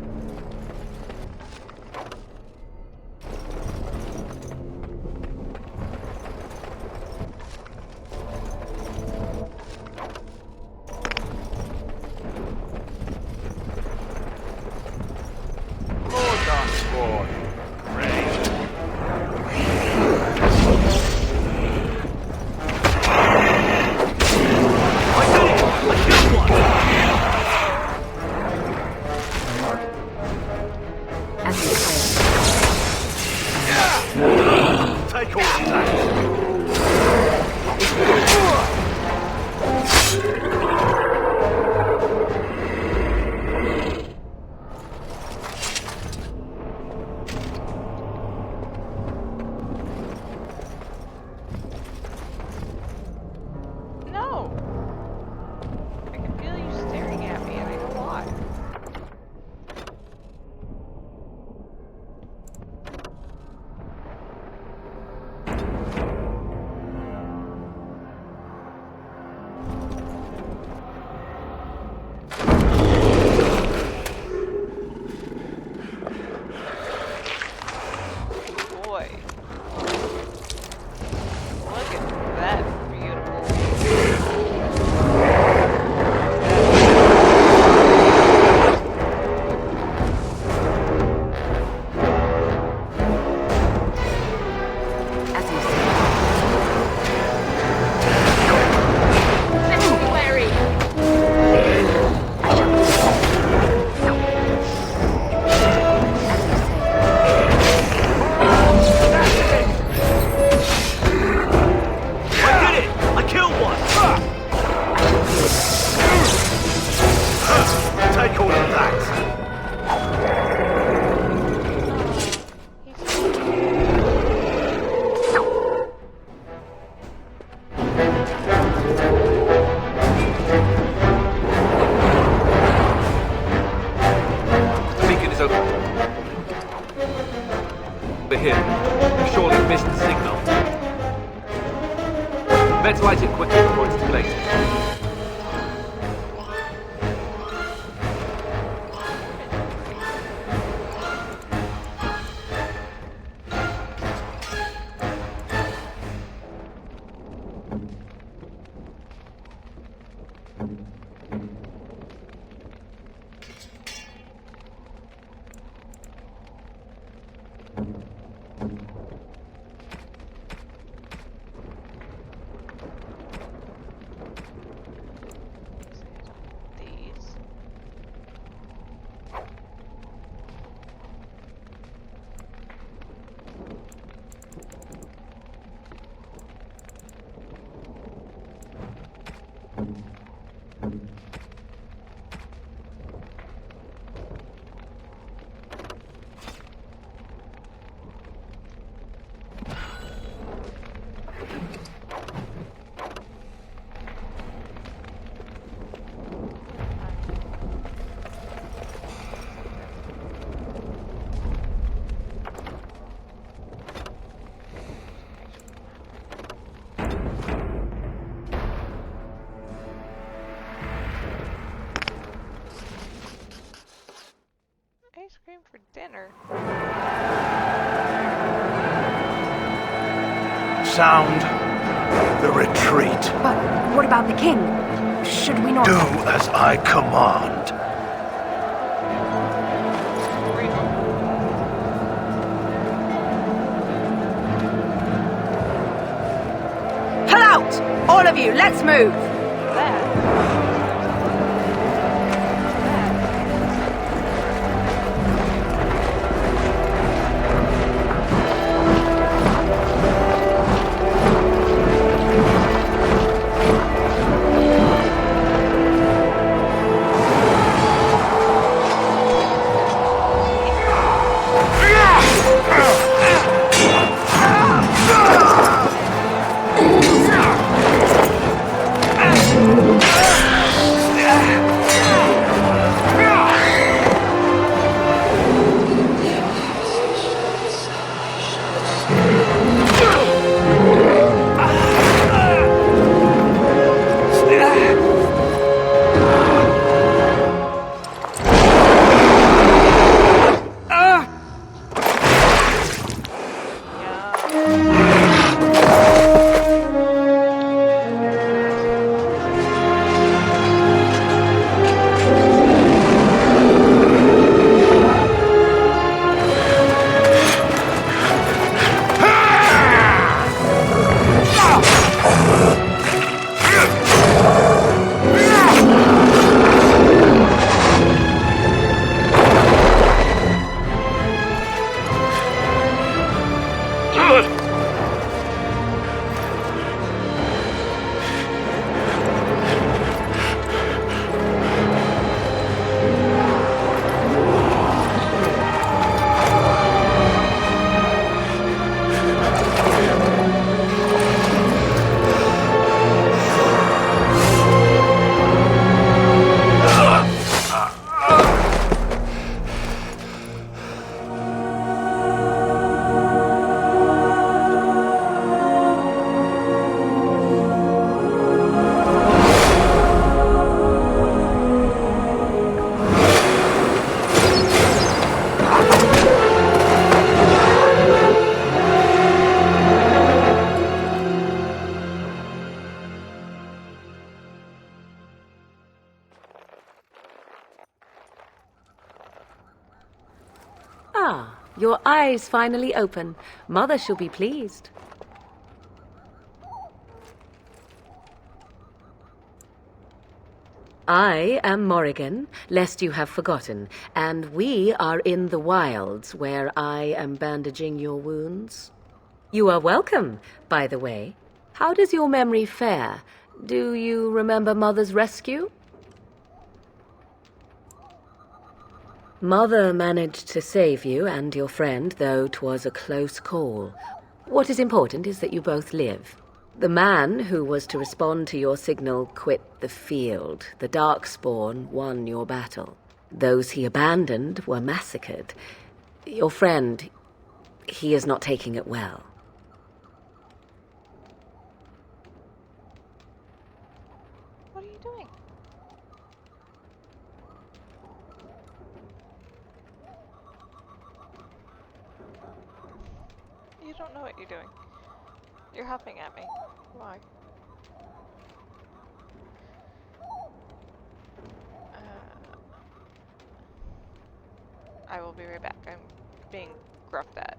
Take all of that. No! I can feel you staring at me and I know why. Boy. Look at that beautiful. As you say. February. I shall do it. As you say. I did it! I killed one! Take all of that. The beacon is open. We're here. You've surely missed the signal. Let's light it quickly before it's too late. These. Sound the retreat. But what about the king? Should we not... Do as I command. Pull out! All of you, let's move! Ah, your eyes finally open. Mother shall be pleased. I am Morrigan, lest you have forgotten, and we are in the wilds where I am bandaging your wounds. You are welcome, by the way. How does your memory fare? Do you remember Mother's rescue? Mother managed to save you and your friend, though 'twas a close call. What is important is that you both live. The man who was to respond to your signal quit the field. The Darkspawn won your battle. Those he abandoned were massacred. Your friend, he is not taking it well. What are you doing? You don't know what you're doing. You're huffing at me. Why? I will be right back. I'm being gruffed at.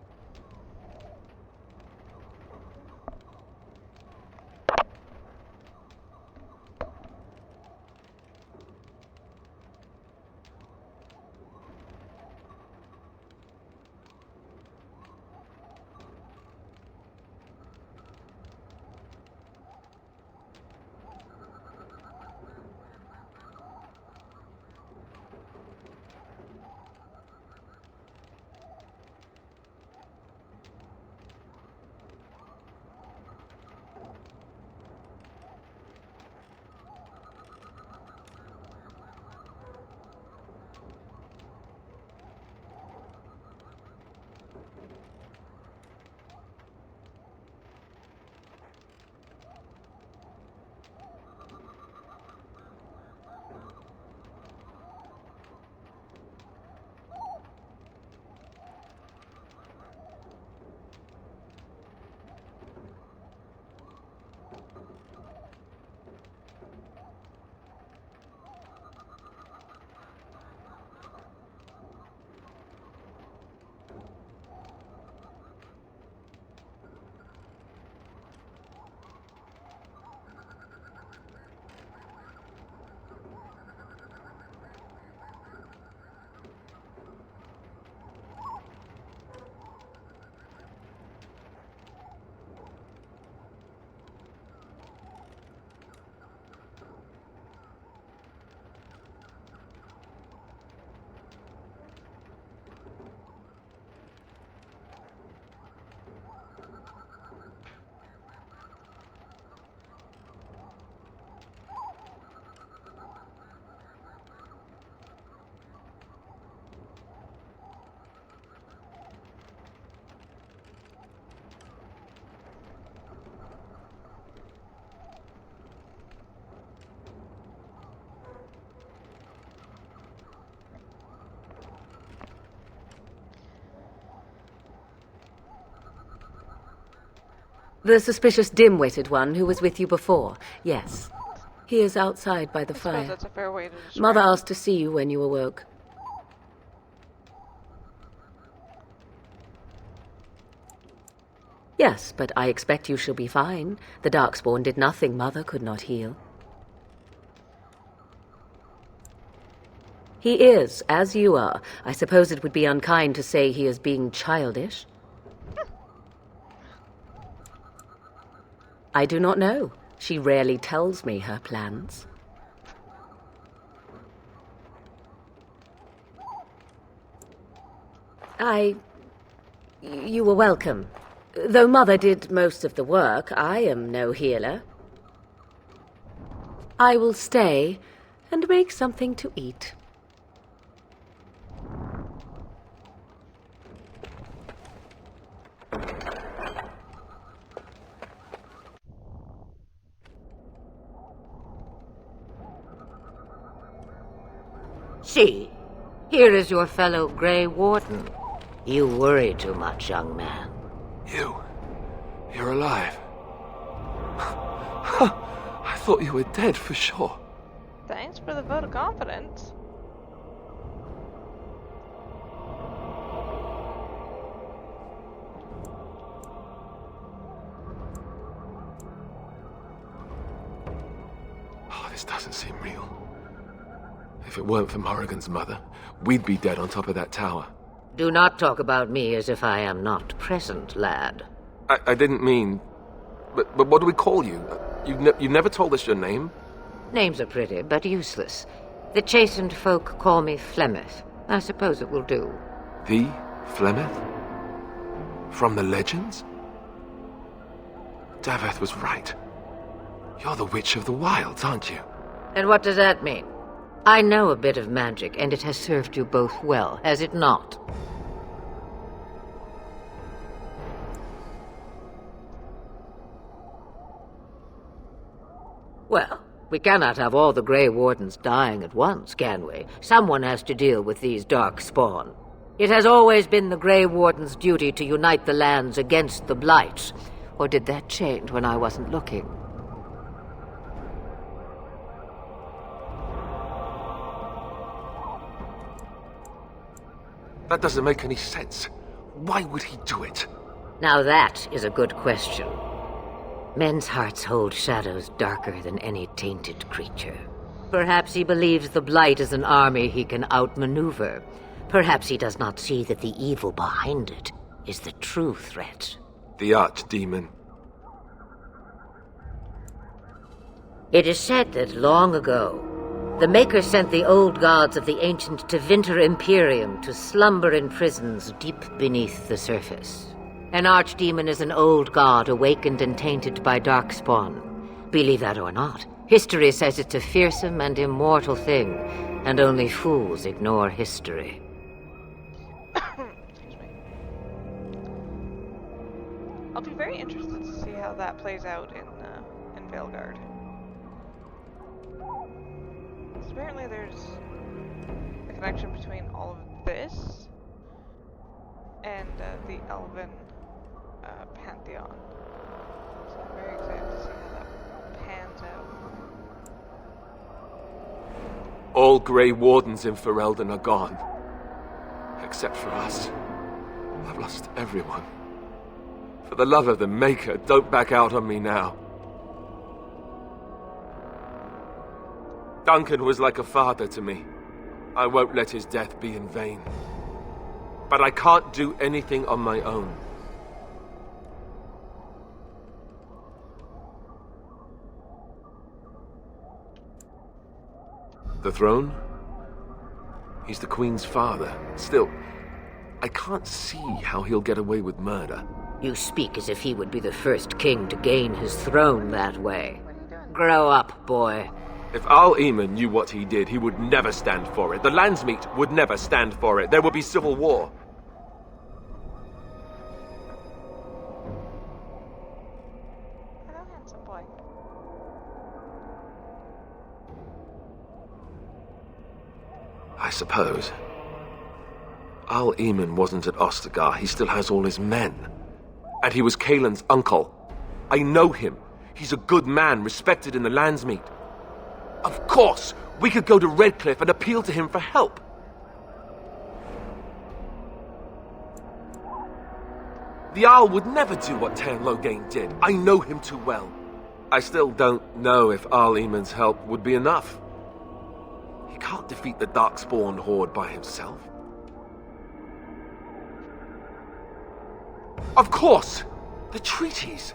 The suspicious dim-witted one who was with you before. Yes. He is outside by the I suppose fire. that's a fair way to describe Mother it. asked to see you when you awoke. Yes, but I expect you shall be fine. The Darkspawn did nothing Mother could not heal. He is, as you are. I suppose it would be unkind to say he is being childish. I do not know. She rarely tells me her plans. You were welcome. Though Mother did most of the work, I am no healer. I will stay and make something to eat. See, here is your fellow Grey Warden. You worry too much, young man. You're alive. I thought you were dead for sure. Thanks for the vote of confidence. Oh, this doesn't seem real. If it weren't for Morrigan's mother, we'd be dead on top of that tower. Do not talk about me as if I am not present, lad. I didn't mean... But what do we call you? You've never told us your name? Names are pretty, but useless. The chastened folk call me Flemeth. I suppose it will do. The Flemeth? From the legends? Daveth was right. You're the Witch of the Wilds, aren't you? And what does that mean? I know a bit of magic, and it has served you both well, has it not? Well, we cannot have all the Grey Wardens dying at once, can we? Someone has to deal with these Darkspawn. It has always been the Grey Warden's duty to unite the lands against the Blights. Or did that change when I wasn't looking? That doesn't make any sense. Why would he do it? Now that is a good question. Men's hearts hold shadows darker than any tainted creature. Perhaps he believes the Blight is an army he can outmaneuver. Perhaps he does not see that the evil behind it is the true threat. The Archdemon. It is said that long ago, the Maker sent the old gods of the ancient Tevinter Imperium to slumber in prisons deep beneath the surface. An archdemon is an old god awakened and tainted by Darkspawn. Believe that or not, history says it's a fearsome and immortal thing, and only fools ignore history. Excuse me. I'll be very interested to see how that plays out in Veilguard. Apparently there's a connection between all of this and the Elven Pantheon. So I'm very excited to see how that pans out. All Grey Wardens in Ferelden are gone. Except for us. I've lost everyone. For the love of the Maker, don't back out on me now. Duncan was like a father to me. I won't let his death be in vain. But I can't do anything on my own. The throne? He's the Queen's father. Still, I can't see how he'll get away with murder. You speak as if he would be the first king to gain his throne that way. Grow up, boy. If Al-Eamon knew what he did, he would never stand for it. The Landsmeet would never stand for it. There would be civil war. Hello, handsome boy. I suppose. Al-Eamon wasn't at Ostagar. He still has all his men. And he was Kaelin's uncle. I know him. He's a good man, respected in the Landsmeet. Of course, we could go to Redcliffe and appeal to him for help. The Owl would never do what Tair Loghain did. I know him too well. I still don't know if Arl Eamon's help would be enough. He can't defeat the Darkspawn horde by himself. Of course! The treaties!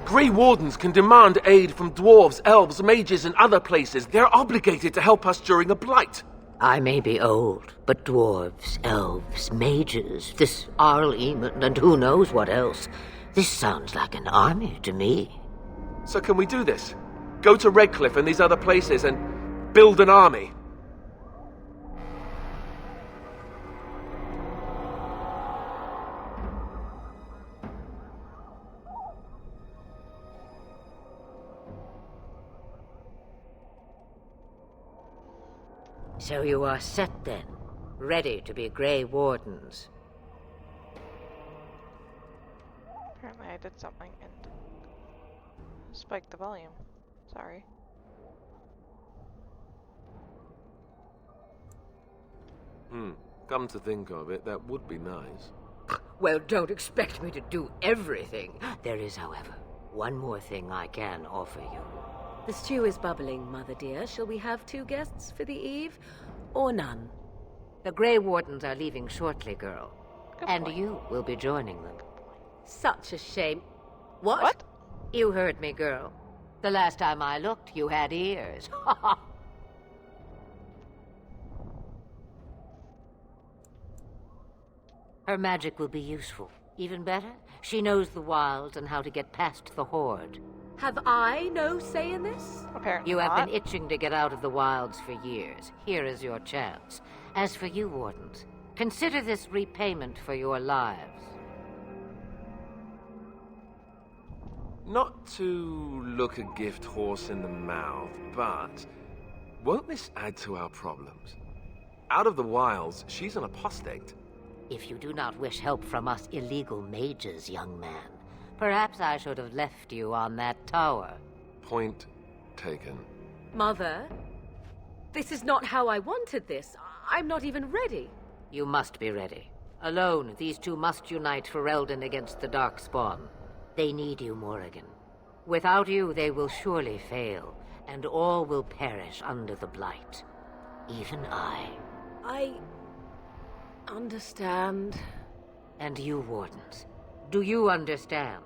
Grey Wardens can demand aid from dwarves, elves, mages, and other places. They're obligated to help us during a blight. I may be old, but dwarves, elves, mages, this Arl Eamon, and who knows what else. This sounds like an army to me. So can we do this? Go to Redcliffe and these other places and build an army? So you are set then, ready to be Grey Wardens. Apparently I did something and spiked the volume. Sorry. Come to think of it, that would be nice. Well, don't expect me to do everything. There is, however, one more thing I can offer you. The stew is bubbling, Mother dear. Shall we have 2 guests for the eve, or none? The Grey Wardens are leaving shortly, girl. Good and point. you will be joining them. Such a shame. What? What? You heard me, girl. The last time I looked, you had ears. Her magic will be useful. Even better, she knows the wilds and how to get past the horde. Have I no say in this? Apparently You have not. been itching to get out of the wilds for years. Here is your chance. As for you, Wardens, consider this repayment for your lives. Not to look a gift horse in the mouth, but won't this add to our problems? Out of the wilds, she's an apostate. If you do not wish help from us illegal mages, young man, perhaps I should have left you on that tower. Point taken. Mother, this is not how I wanted this. I'm not even ready. You must be ready. Alone, these 2 must unite for Eldon against the Darkspawn. They need you, Morrigan. Without you, they will surely fail, and all will perish under the Blight. Even I. I understand. And you, Wardens, do you understand?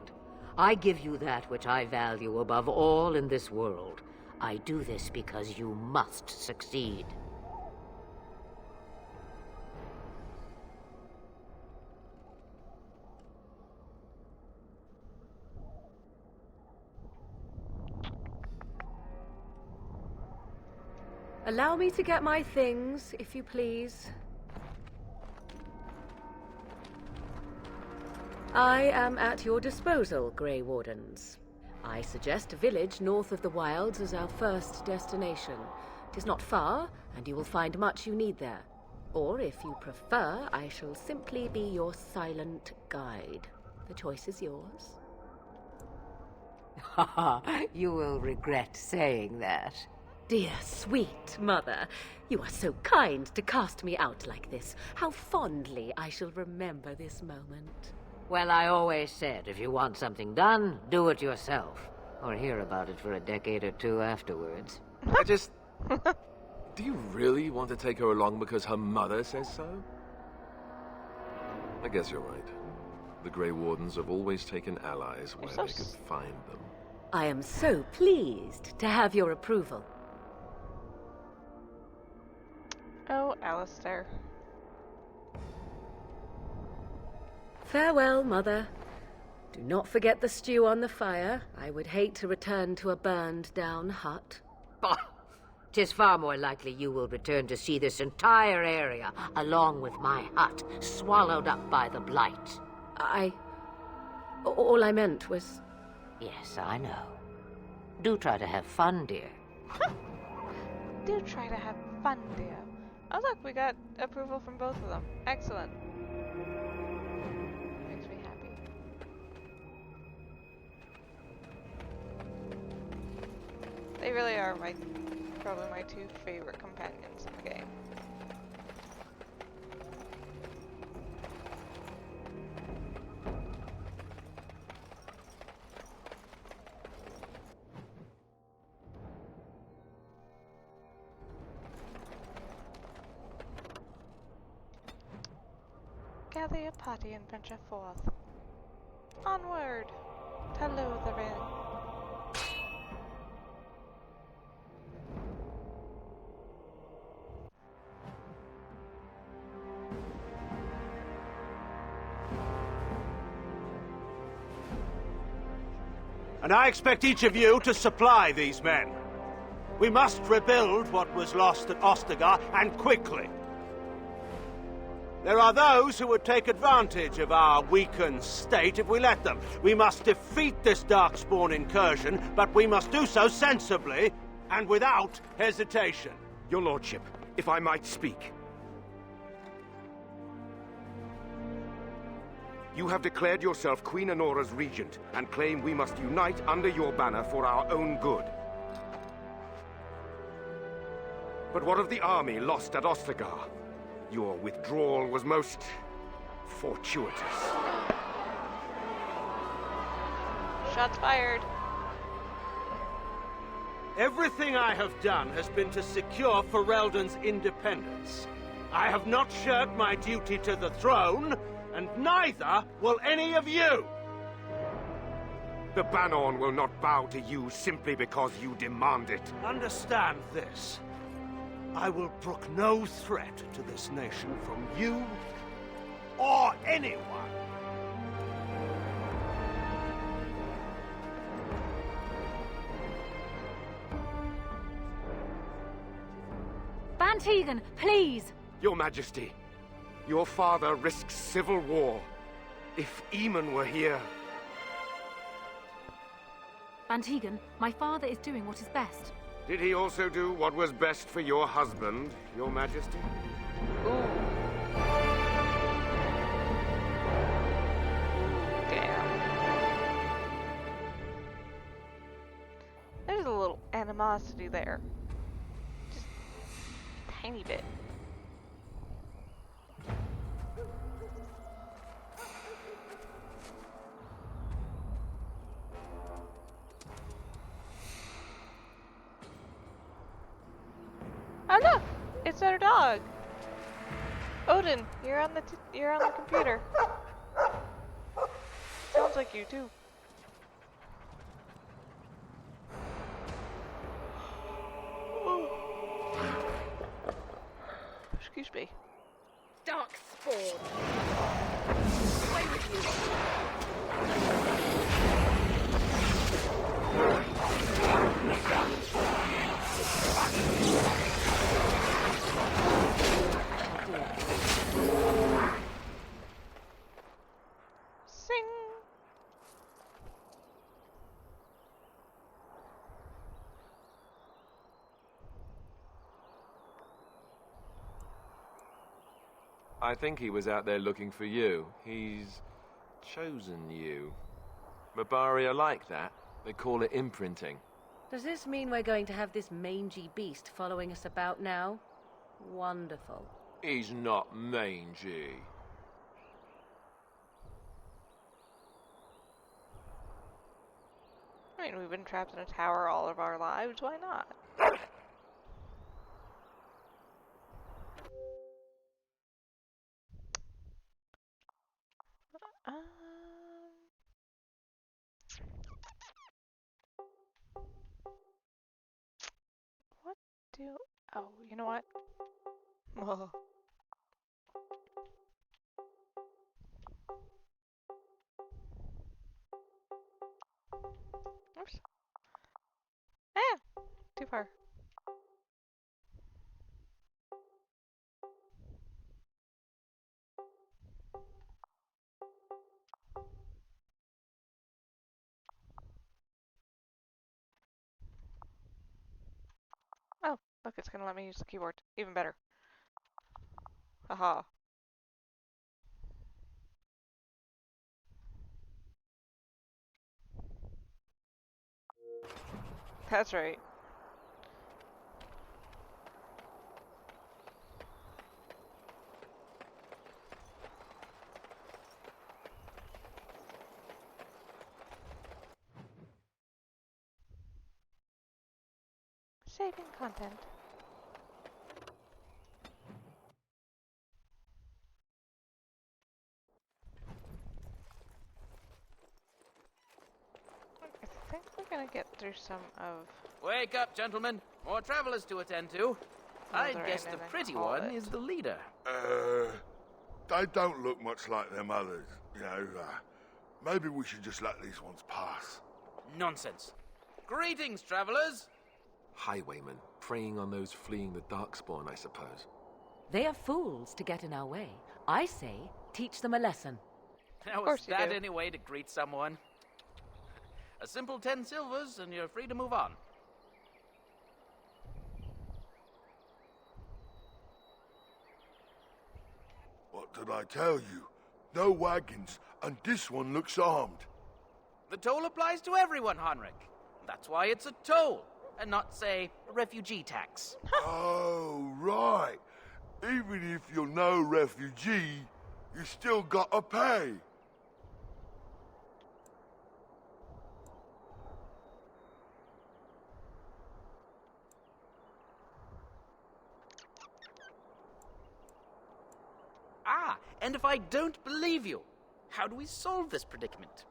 I give you that which I value above all in this world. I do this because you must succeed. Allow me to get my things, if you please. I am at your disposal, Grey Wardens. I suggest a village north of the wilds as our first destination. It is not far, and you will find much you need there. Or, if you prefer, I shall simply be your silent guide. The choice is yours. You will regret saying that. Dear, sweet mother, you are so kind to cast me out like this. How fondly I shall remember this moment. Well, I always said, if you want something done, do it yourself. Or hear about it for a decade or 2 afterwards. I just... Do you really want to take her along because her mother says so? I guess you're right. The Grey Wardens have always taken allies where they could find them. I am so pleased to have your approval. Oh, Alistair. Farewell, Mother. Do not forget the stew on the fire. I would hate to return to a burned-down hut. Bah! 'Tis far more likely you will return to see this entire area, along with my hut, swallowed up by the Blight. All I meant was... Yes, I know. Do try to have fun, dear. Do try to have fun, dear. Oh look, we got approval from both of them. Excellent. Makes me happy. really are probably my two favorite companions in the game. Gather your party and venture forth. Onward! To Lutheran. And I expect each of you to supply these men. We must rebuild what was lost at Ostagar, and quickly. There are those who would take advantage of our weakened state if we let them. We must defeat this Darkspawn incursion, but we must do so sensibly and without hesitation. Your Lordship, if I might speak. You have declared yourself Queen Anora's regent, and claim we must unite under your banner for our own good. But what of the army lost at Ostagar? Your withdrawal was most fortuitous. Shots fired. Everything I have done has been to secure Ferelden's independence. I have not shirked my duty to the throne, and neither will any of you! The Bannorn will not bow to you simply because you demand it. Understand this. I will brook no threat to this nation from you or anyone. Van Tegan, please! Your Majesty, your father risks civil war. If Eamon were here... Van Tegan, my father is doing what is best. Did he also do what was best for your husband, Your Majesty? Damn. There's a little animosity there. Just a tiny bit. Oh look! It's our dog! Odin, you're on the computer. Sounds like you too. Excuse me. Darkspawn! Away with you! Sing! I think he was out there looking for you. He's chosen you. Mabari are like that. They call it imprinting. Does this mean we're going to have this mangy beast following us about now? Wonderful. He's not mangy. I mean, we've been trapped in a tower all of our lives, why not? What do... Oh, you know what? Oh. Oops. Ah! Too far. Oh, look, it's gonna let me use the keyboard. Even better. Haha. That's right. Saving content. I think we're gonna get through some of... Wake up, gentlemen. More travelers to attend to. I'd Elder guess Aiden the and pretty call one it. is the leader. They don't look much like them others, you know. Maybe we should just let these ones pass. Nonsense. Greetings, travelers. Highwaymen, preying on those fleeing the Darkspawn, I suppose. They are fools to get in our way. I say, teach them a lesson. Now, is that any way to greet someone? A simple 10 silvers, and you're free to move on. What did I tell you? No wagons, and this one looks armed. The toll applies to everyone, Henrik. That's why it's a toll, and not, say, a refugee tax. Oh, right. Even if you're no refugee, you still gotta pay. Ah, and if I don't believe you, how do we solve this predicament?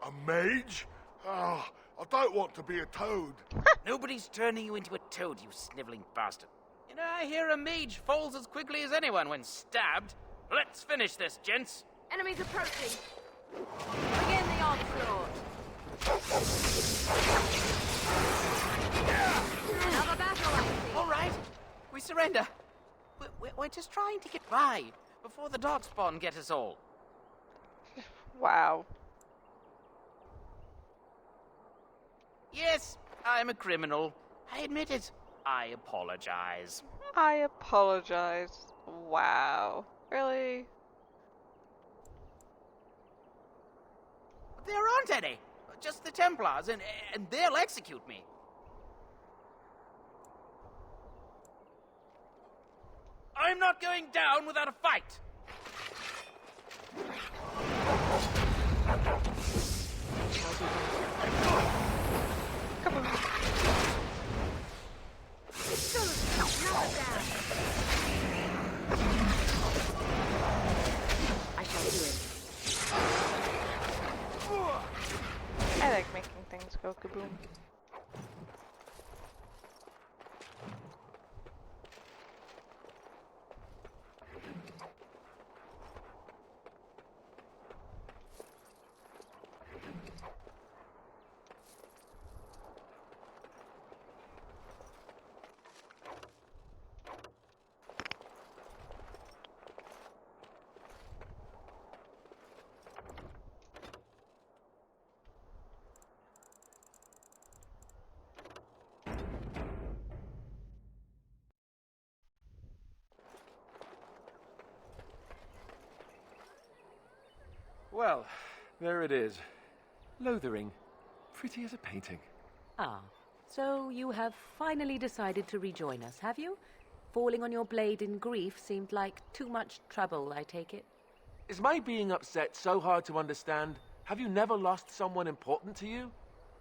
A mage? Ah, I don't want to be a toad. Nobody's turning you into a toad, you sniveling bastard. You know, I hear a mage falls as quickly as anyone when stabbed. Let's finish this, gents. Enemies approaching. Begin the onslaught. Another battle, I see. All right, we surrender. We're just trying to get by before the Darkspawn get us all. Wow. Yes, I'm a criminal. I admit it. I apologize. I apologize. Wow. Really? There aren't any. Just the Templars, and they'll execute me. I'm not going down without a fight. Come on. I shall do it. I like making things go kaboom. Well, there it is. Lothering. Pretty as a painting. Ah, so you have finally decided to rejoin us, have you? Falling on your blade in grief seemed like too much trouble, I take it. Is my being upset so hard to understand? Have you never lost someone important to you?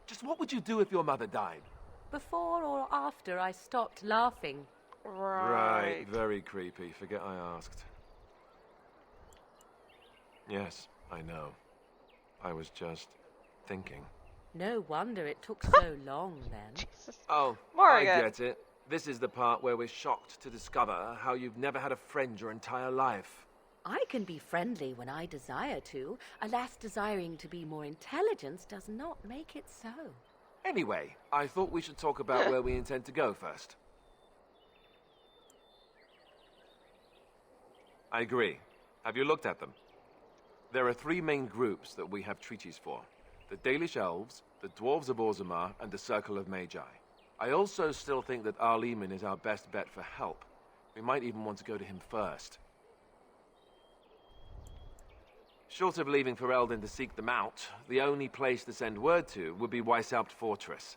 Just what would you do if your mother died? Before or after I stopped laughing? Right, very creepy. Forget I asked. Yes, I know. I was just thinking. No wonder it took so long, then. Oh, Morrigan. I get it. This is the part where we're shocked to discover how you've never had a friend your entire life. I can be friendly when I desire to. Alas, desiring to be more intelligent does not make it so. Anyway, I thought we should talk about where we intend to go first. I agree. Have you looked at them? There are 3 main groups that we have treaties for. The Dalish Elves, the Dwarves of Orzammar, and the Circle of Magi. I also still think that Arleman is our best bet for help. We might even want to go to him first. Short of leaving Ferelden to seek them out, the only place to send word to would be Weishaupt Fortress.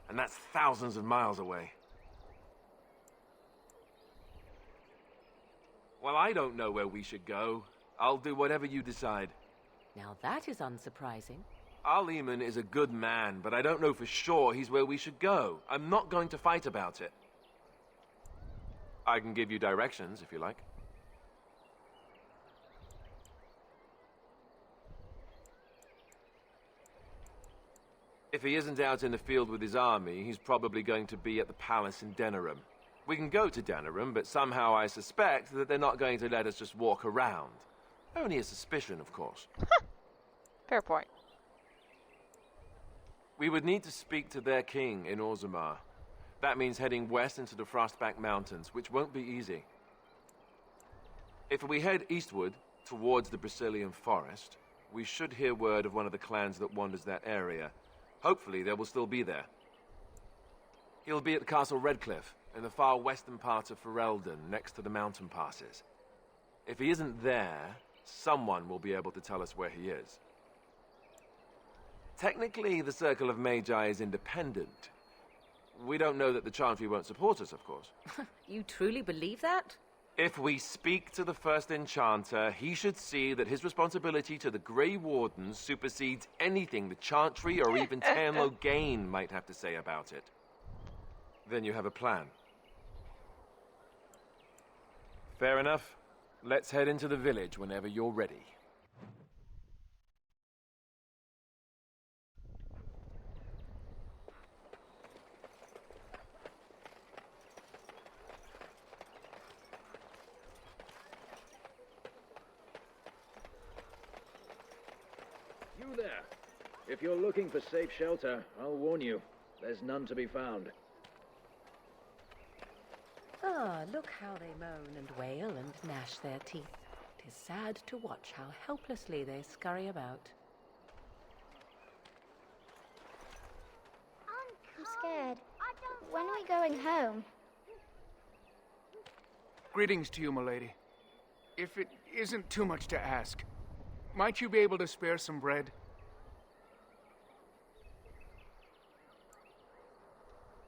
And that's thousands of miles away. Well, I don't know where we should go. I'll do whatever you decide. Now that is unsurprising. Our Lehman is a good man, but I don't know for sure he's where we should go. I'm not going to fight about it. I can give you directions, if you like. If he isn't out in the field with his army, he's probably going to be at the palace in Denerim. We can go to Denerim, but somehow I suspect that they're not going to let us just walk around. Only a suspicion, of course. Fair point. We would need to speak to their king in Orzammar. That means heading west into the Frostback Mountains, which won't be easy. If we head eastward, towards the Brecilian Forest, we should hear word of one of the clans that wanders that area. Hopefully, they will still be there. He'll be at the Castle Redcliffe, in the far western part of Ferelden, next to the mountain passes. If he isn't there, someone will be able to tell us where he is. Technically, the Circle of Magi is independent. We don't know that the Chantry won't support us, of course. You truly believe that? If we speak to the first Enchanter, he should see that his responsibility to the Grey Wardens supersedes anything the Chantry or even Teyrn Loghain might have to say about it. Then you have a plan. Fair enough. Let's head into the village whenever you're ready. You there. If you're looking for safe shelter, I'll warn you. There's none to be found. Ah, look how they moan and wail and gnash their teeth. 'Tis sad to watch how helplessly they scurry about. I'm scared. When are we going home? Greetings to you, milady. If it isn't too much to ask, might you be able to spare some bread?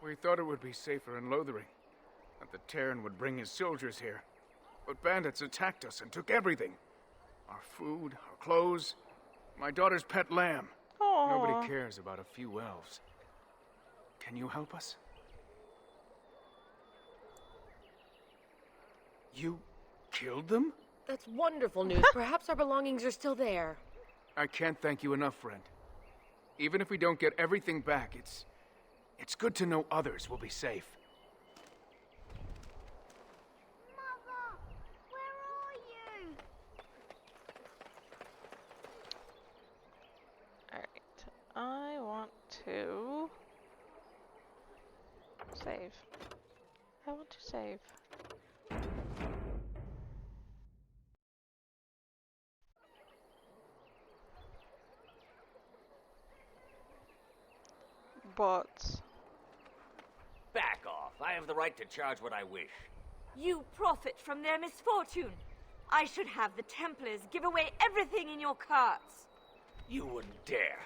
We thought it would be safer in Lothering, that the Teyrn would bring his soldiers here. But bandits attacked us and took everything. Our food, our clothes, my daughter's pet lamb. Aww. Nobody cares about a few elves. Can you help us? You killed them? That's wonderful news. Perhaps our belongings are still there. I can't thank you enough, friend. Even if we don't get everything back, it's good to know others will be safe. Mother, where are you? Alright, I want to save. I want to save. But back off. I have the right to charge what I wish. You profit from their misfortune. I should have the Templars give away everything in your carts. You wouldn't dare.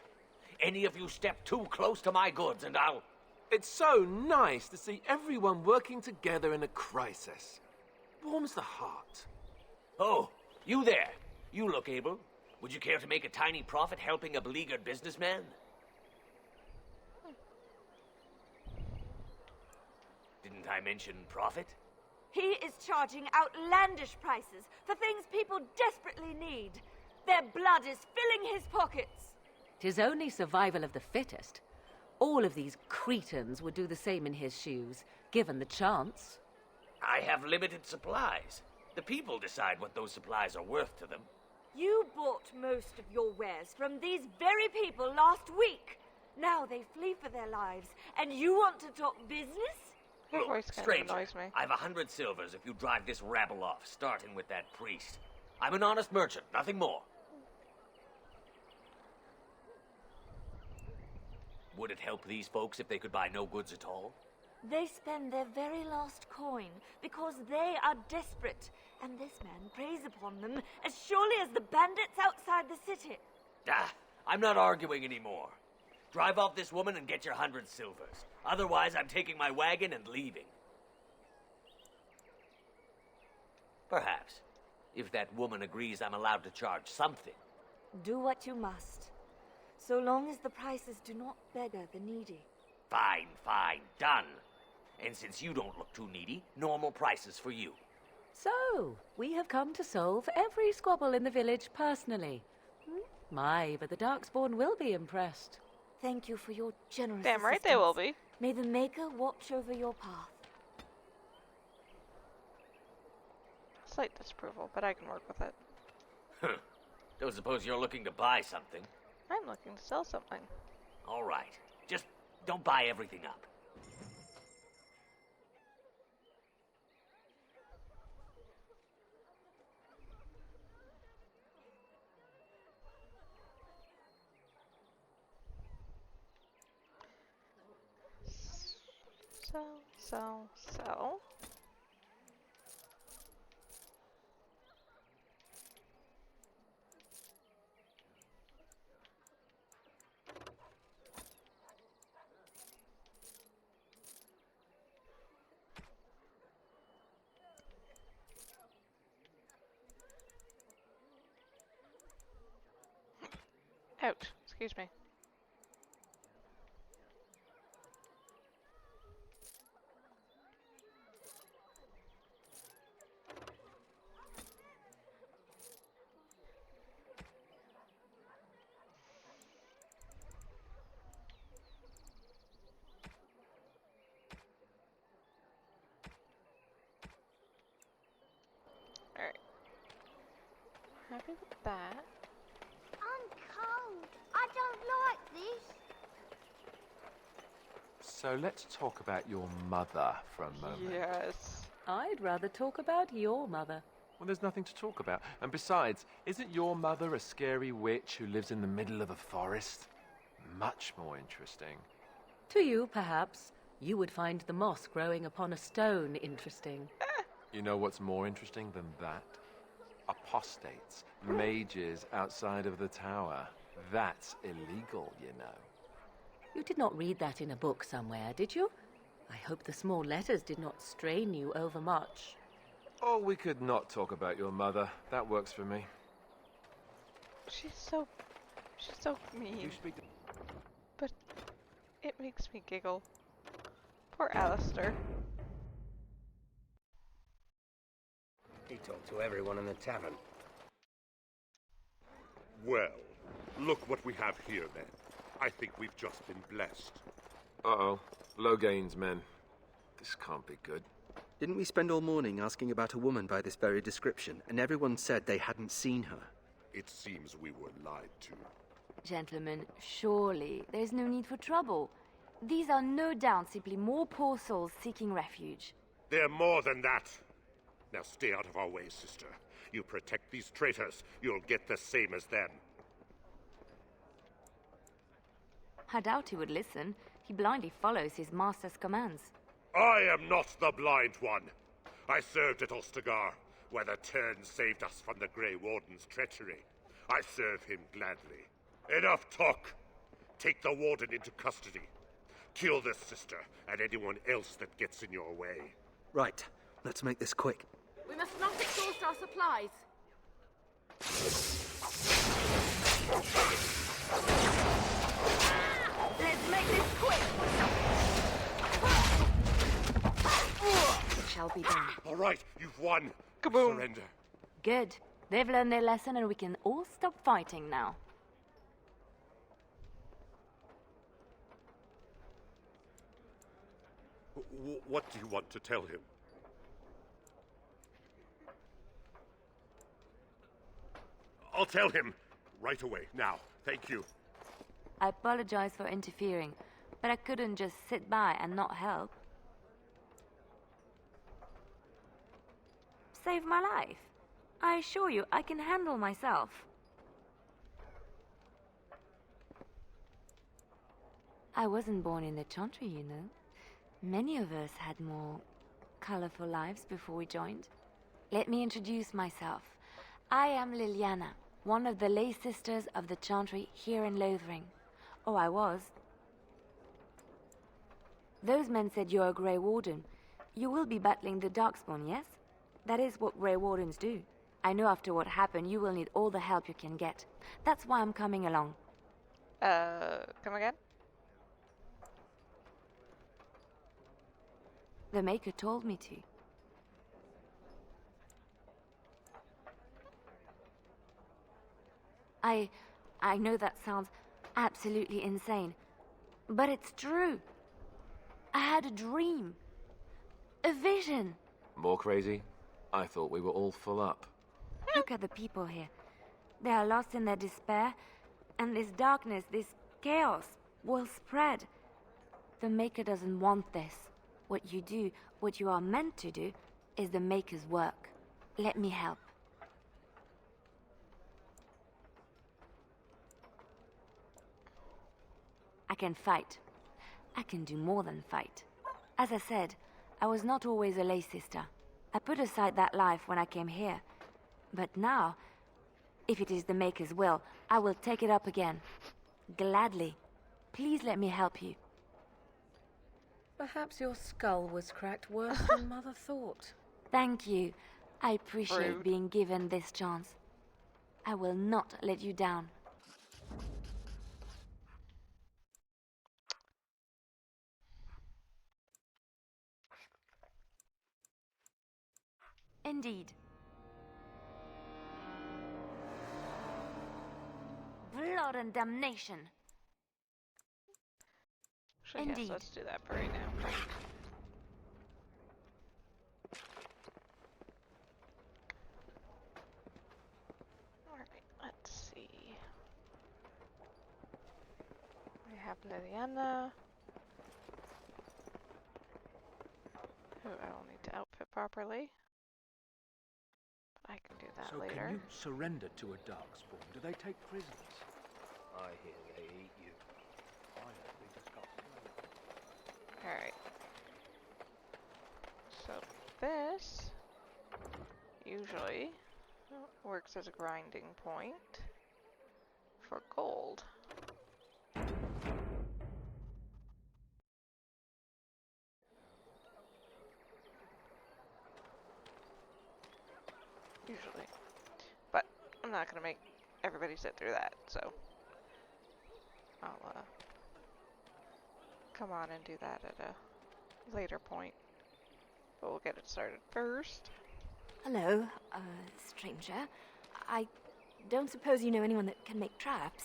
Any of you step too close to my goods and I'll... It's so nice to see everyone working together in a crisis. Warms the heart. Oh, you there. You look able. Would you care to make a tiny profit helping a beleaguered businessman? Didn't I mention profit? He is charging outlandish prices for things people desperately need. Their blood is filling his pockets. 'Tis only survival of the fittest. All of these cretins would do the same in his shoes, given the chance. I have limited supplies. The people decide what those supplies are worth to them. You bought most of your wares from these very people last week. Now they flee for their lives, and you want to talk business? Look, stranger, I have 100 silvers if you drive this rabble off, starting with that priest. I'm an honest merchant, nothing more. Would it help these folks if they could buy no goods at all? They spend their very last coin because they are desperate, and this man preys upon them as surely as the bandits outside the city. Ah, I'm not arguing anymore. Drive off this woman and get your 100 silvers. Otherwise, I'm taking my wagon and leaving. Perhaps, if that woman agrees I'm allowed to charge something. Do what you must. So long as the prices do not beggar the needy. Fine, fine, done. And since you don't look too needy, normal prices for you. So, we have come to solve every squabble in the village personally. My, but the Darkspawn will be impressed. Thank you for your generous Damn right they will be. May the Maker watch over your path. Slight disapproval, but I can work with it. Huh. Don't suppose you're looking to buy something? I'm looking to sell something. All right. Just don't buy everything up. Sell. Ouch, excuse me. Alright. Happy with that. I'm cold. I don't like this. So let's talk about your mother for a moment. Yes. I'd rather talk about your mother. Well, there's nothing to talk about. And besides, isn't your mother a scary witch who lives in the middle of a forest? Much more interesting. To you, perhaps. You would find the moss growing upon a stone interesting. You know what's more interesting than that? Apostates, mages outside of the tower. That's illegal, you know. You did not read that in a book somewhere, did you? I hope the small letters did not strain you overmuch. Oh, we could not talk about your mother. That works for me. She's so mean. But it makes me giggle. Poor Alistair. He talked to everyone in the tavern. Well, look what we have here, then. I think we've just been blessed. Uh-oh. Loghain's men. This can't be good. Didn't we spend all morning asking about a woman by this very description, and everyone said they hadn't seen her? It seems we were lied to. Gentlemen, surely there's no need for trouble. These are no doubt simply more poor souls seeking refuge. They're more than that. Now stay out of our way, sister. You protect these traitors, you'll get the same as them. I doubt he would listen. He blindly follows his master's commands. I am not the blind one. I served at Ostagar, where the Tern saved us from the Grey Warden's treachery. I serve him gladly. Enough talk! Take the Warden into custody. Kill this sister and anyone else that gets in your way. Right. Let's make this quick. We must not exhaust our supplies. Let's make this quick! It shall be done. All right, you've won. Kaboom. Surrender. Good. They've learned their lesson and we can all stop fighting now. What do you want to tell him? I'll tell him right away, now. Thank you. I apologize for interfering, but I couldn't just sit by and not help. Save my life. I assure you, I can handle myself. I wasn't born in the Chantry, you know. Many of us had more colorful lives before we joined. Let me introduce myself. I am Liliana, one of the lay sisters of the Chantry here in Lothering. Oh, I was. Those men said you're a Grey Warden. You will be battling the Darkspawn, yes? That is what Grey Wardens do. I know after what happened, you will need all the help you can get. That's why I'm coming along. Come again? The Maker told me to. I know that sounds absolutely insane, but it's true. I had a dream. A vision. More crazy? I thought we were all full up. Look at the people here. They are lost in their despair, and this darkness, this chaos, will spread. The Maker doesn't want this. What you do, what you are meant to do, is the Maker's work. Let me help. I can fight. I can do more than fight. As I said, I was not always a lay sister. I put aside that life when I came here. But now, if it is the Maker's will, I will take it up again. Gladly. Please let me help you. Perhaps your skull was cracked worse than Mother thought. Thank you. I appreciate Rude. being given this chance. I will not let you down. Indeed. Blood and damnation. Actually, yes, Indeed. let's do that for right now. Alright, let's see. We have Liliana, who I will need to outfit properly. But I can do that So later. can you surrender to a Darkspawn? Do they take prisoners? I hear they eat you. I heard we just got slain. Alright. So this usually works as a grinding point for gold. Usually. But I'm not gonna make everybody sit through that, so I'll come on and do that at a later point. But we'll get it started first. Hello, stranger. I don't suppose you know anyone that can make traps?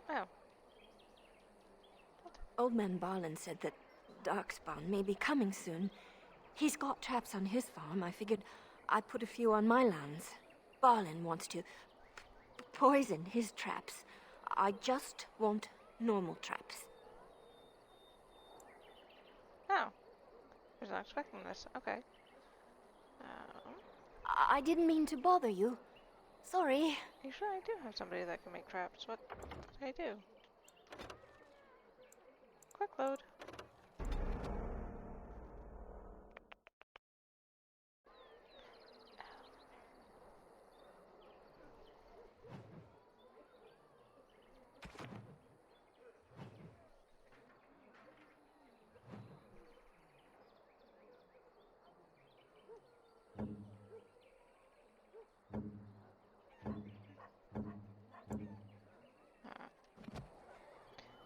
Oh. Old man Barlin said that Darkspawn may be coming soon. He's got traps on his farm. I figured I'd put a few on my lands. Barlin wants to poison his traps. I just want normal traps. Oh. I was not expecting this. Okay. I didn't mean to bother you. Sorry. Usually I do have somebody that can make traps. What did I do? Quick load.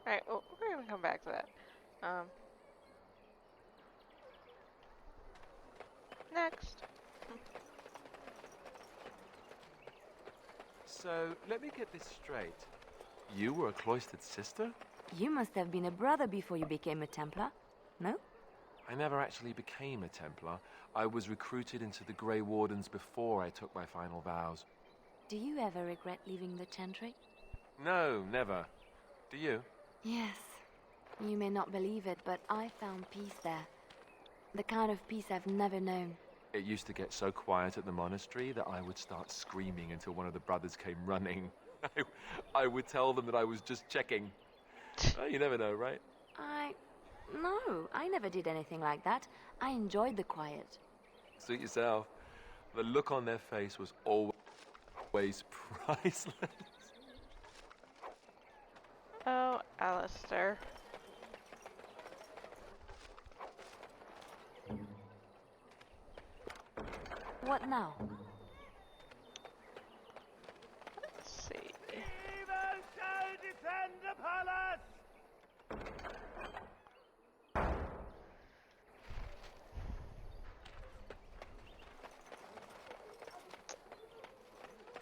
Alright, well, we're gonna come back to that. Next. So, let me get this straight. You were a cloistered sister? You must have been a brother before you became a Templar, no? I never actually became a Templar. I was recruited into the Grey Wardens before I took my final vows. Do you ever regret leaving the Chantry? No, never. Do you? Yes. You may not believe it, but I found peace there. The kind of peace I've never known. It used to get so quiet at the monastery that I would start screaming until one of the brothers came running. I would tell them that I was just checking. Oh, you never know, right? No, I never did anything like that. I enjoyed the quiet. Suit yourself. The look on their face was always priceless. Oh, Alistair. What now? palace! I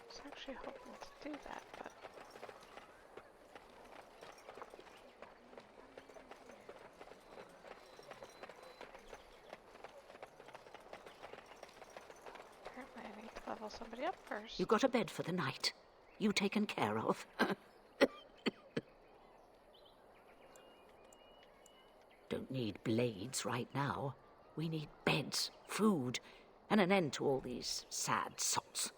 was actually hoping to do that, but... apparently I need to level somebody up first. You got a bed for the night. You taken care of. Don't need blades right now. We need beds, food, and an end to all these sad sots.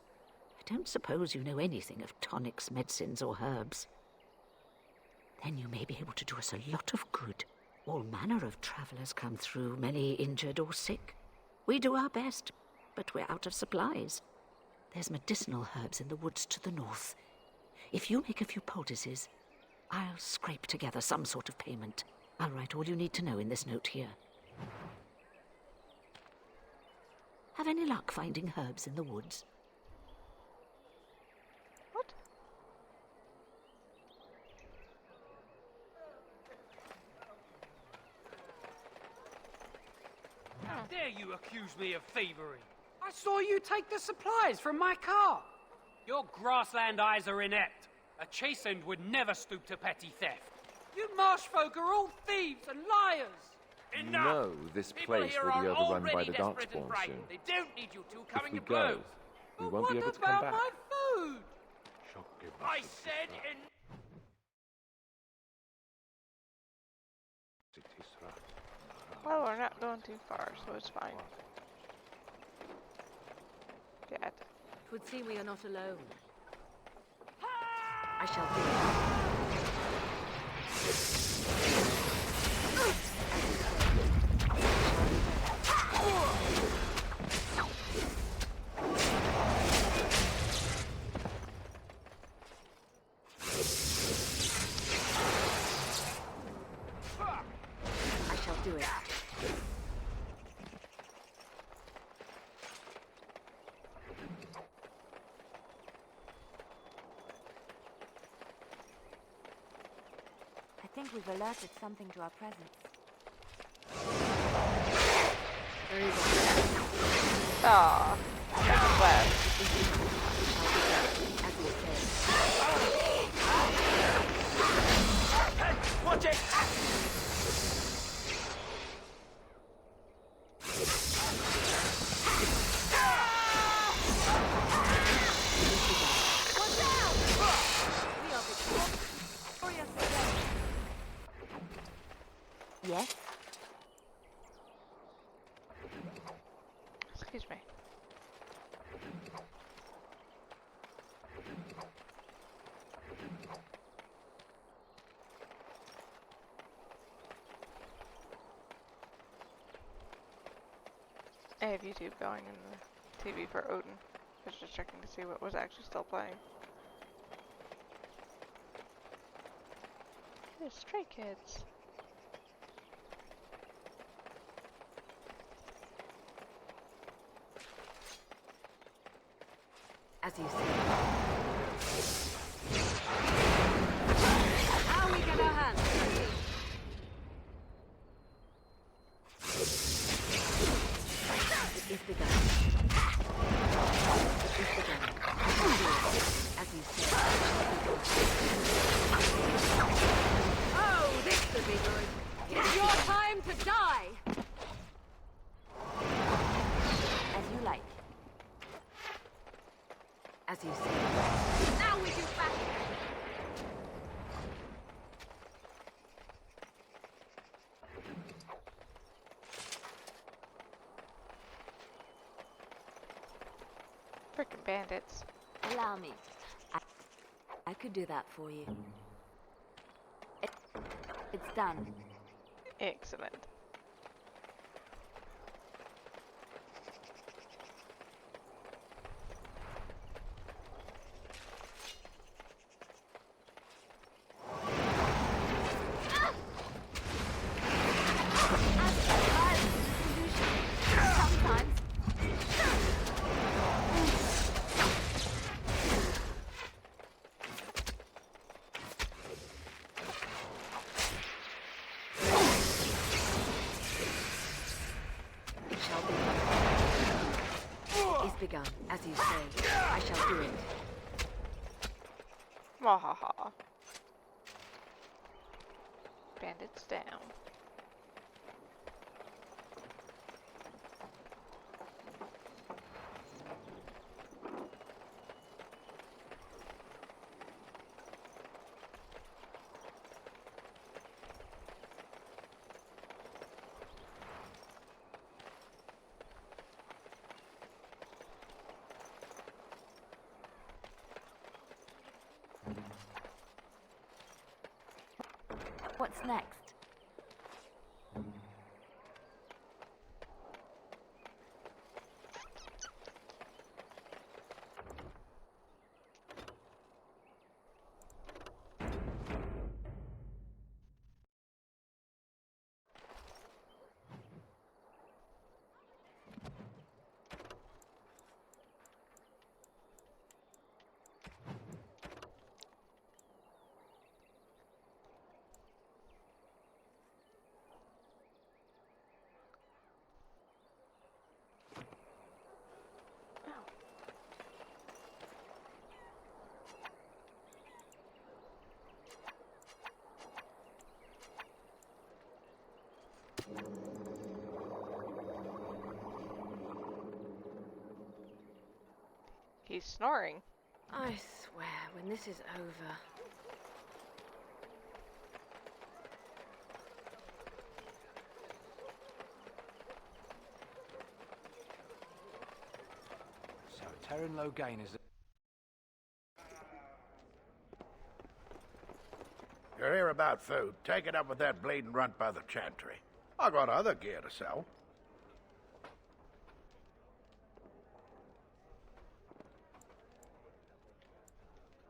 I don't suppose you know anything of tonics, medicines, or herbs. Then you may be able to do us a lot of good. All manner of travellers come through, many injured or sick. We do our best, but we're out of supplies. There's medicinal herbs in the woods to the north. If you make a few poultices, I'll scrape together some sort of payment. I'll write all you need to know in this note here. Have any luck finding herbs in the woods? What? How dare you accuse me of thievery? I saw you take the supplies from my car. Your grassland eyes are inept. A chastened would never stoop to petty theft. You marsh folk are all thieves and liars. Enough! No, this People place here will be are overrun by already the desperate and Darkspawn frightened. soon. They don't need you two coming If we to blows. go, we won't be able to come What back. about my food? I said in... Well, we're not going too far, so it's fine. Yet. It would seem we are not alone. I shall be. I shall do it. I think we've alerted something to our presence. Aw, that's west. Watch it! Yes? Excuse me. I have YouTube going in the TV for Odin. I was just checking to see what was actually still playing. There's Stray Kids. As you say. Now we get our hands dirty. It is begun. It is begun. As you say. Oh, this could be good. It's your time to die. As you like. As you say. Now we do battle. Frickin' bandits. Allow me. I could do that for you. It's done. Excellent. begun. As you say, I shall do it. Wahaha. Bandits down. What's next? He's snoring. I swear, when this is over... So, Terran Logain is... You're here about food. Take it up with that bleeding runt by the chantry. I got other gear to sell.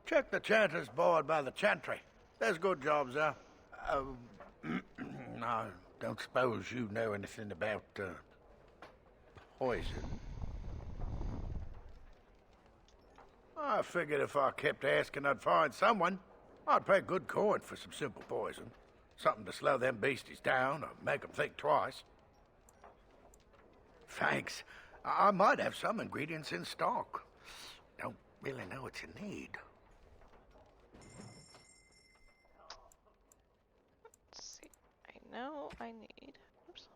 Check the chanter's board by the chantry. There's good jobs there. I don't suppose you know anything about poison. I figured if I kept asking, I'd find someone. I'd pay good coin for some simple poison. Something to slow them beasties down or make them think twice. Thanks. I might have some ingredients in stock. Don't really know what you need. Let's see. I know I need... Oops.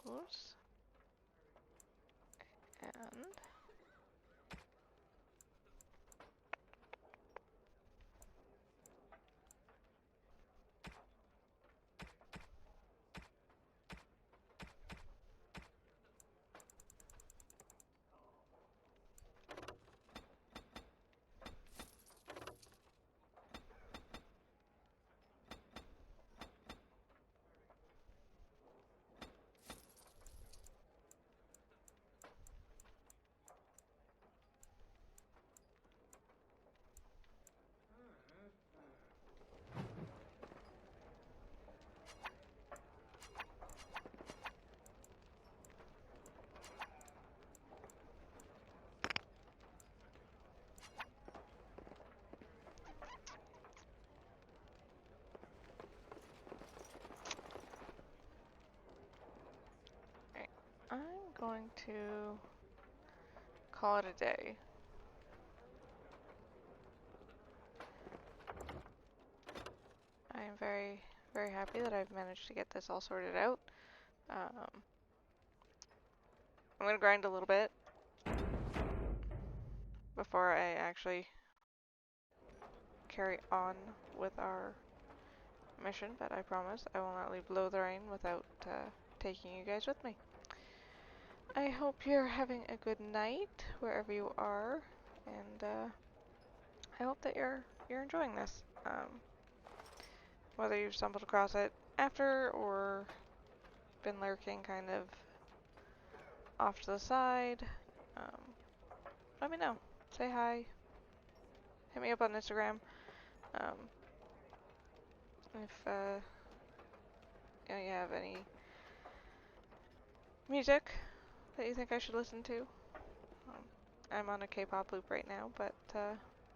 Those. And... I'm going to call it a day. I am very, very happy that I've managed to get this all sorted out. I'm going to grind a little bit before I actually carry on with our mission, but I promise I will not leave Lothrain without taking you guys with me. I hope you're having a good night wherever you are, and I hope that you're enjoying this. Whether you've stumbled across it after or been lurking kind of off to the side, let me know. Say hi. Hit me up on Instagram. If you know, you have any music that you think I should listen to. I'm on a K-pop loop right now, but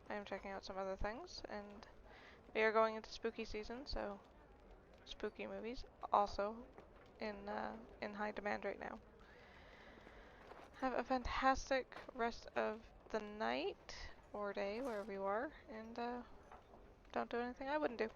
I am checking out some other things, and we are going into spooky season, so spooky movies also in high demand right now. Have a fantastic rest of the night or day wherever you are, and don't do anything I wouldn't do.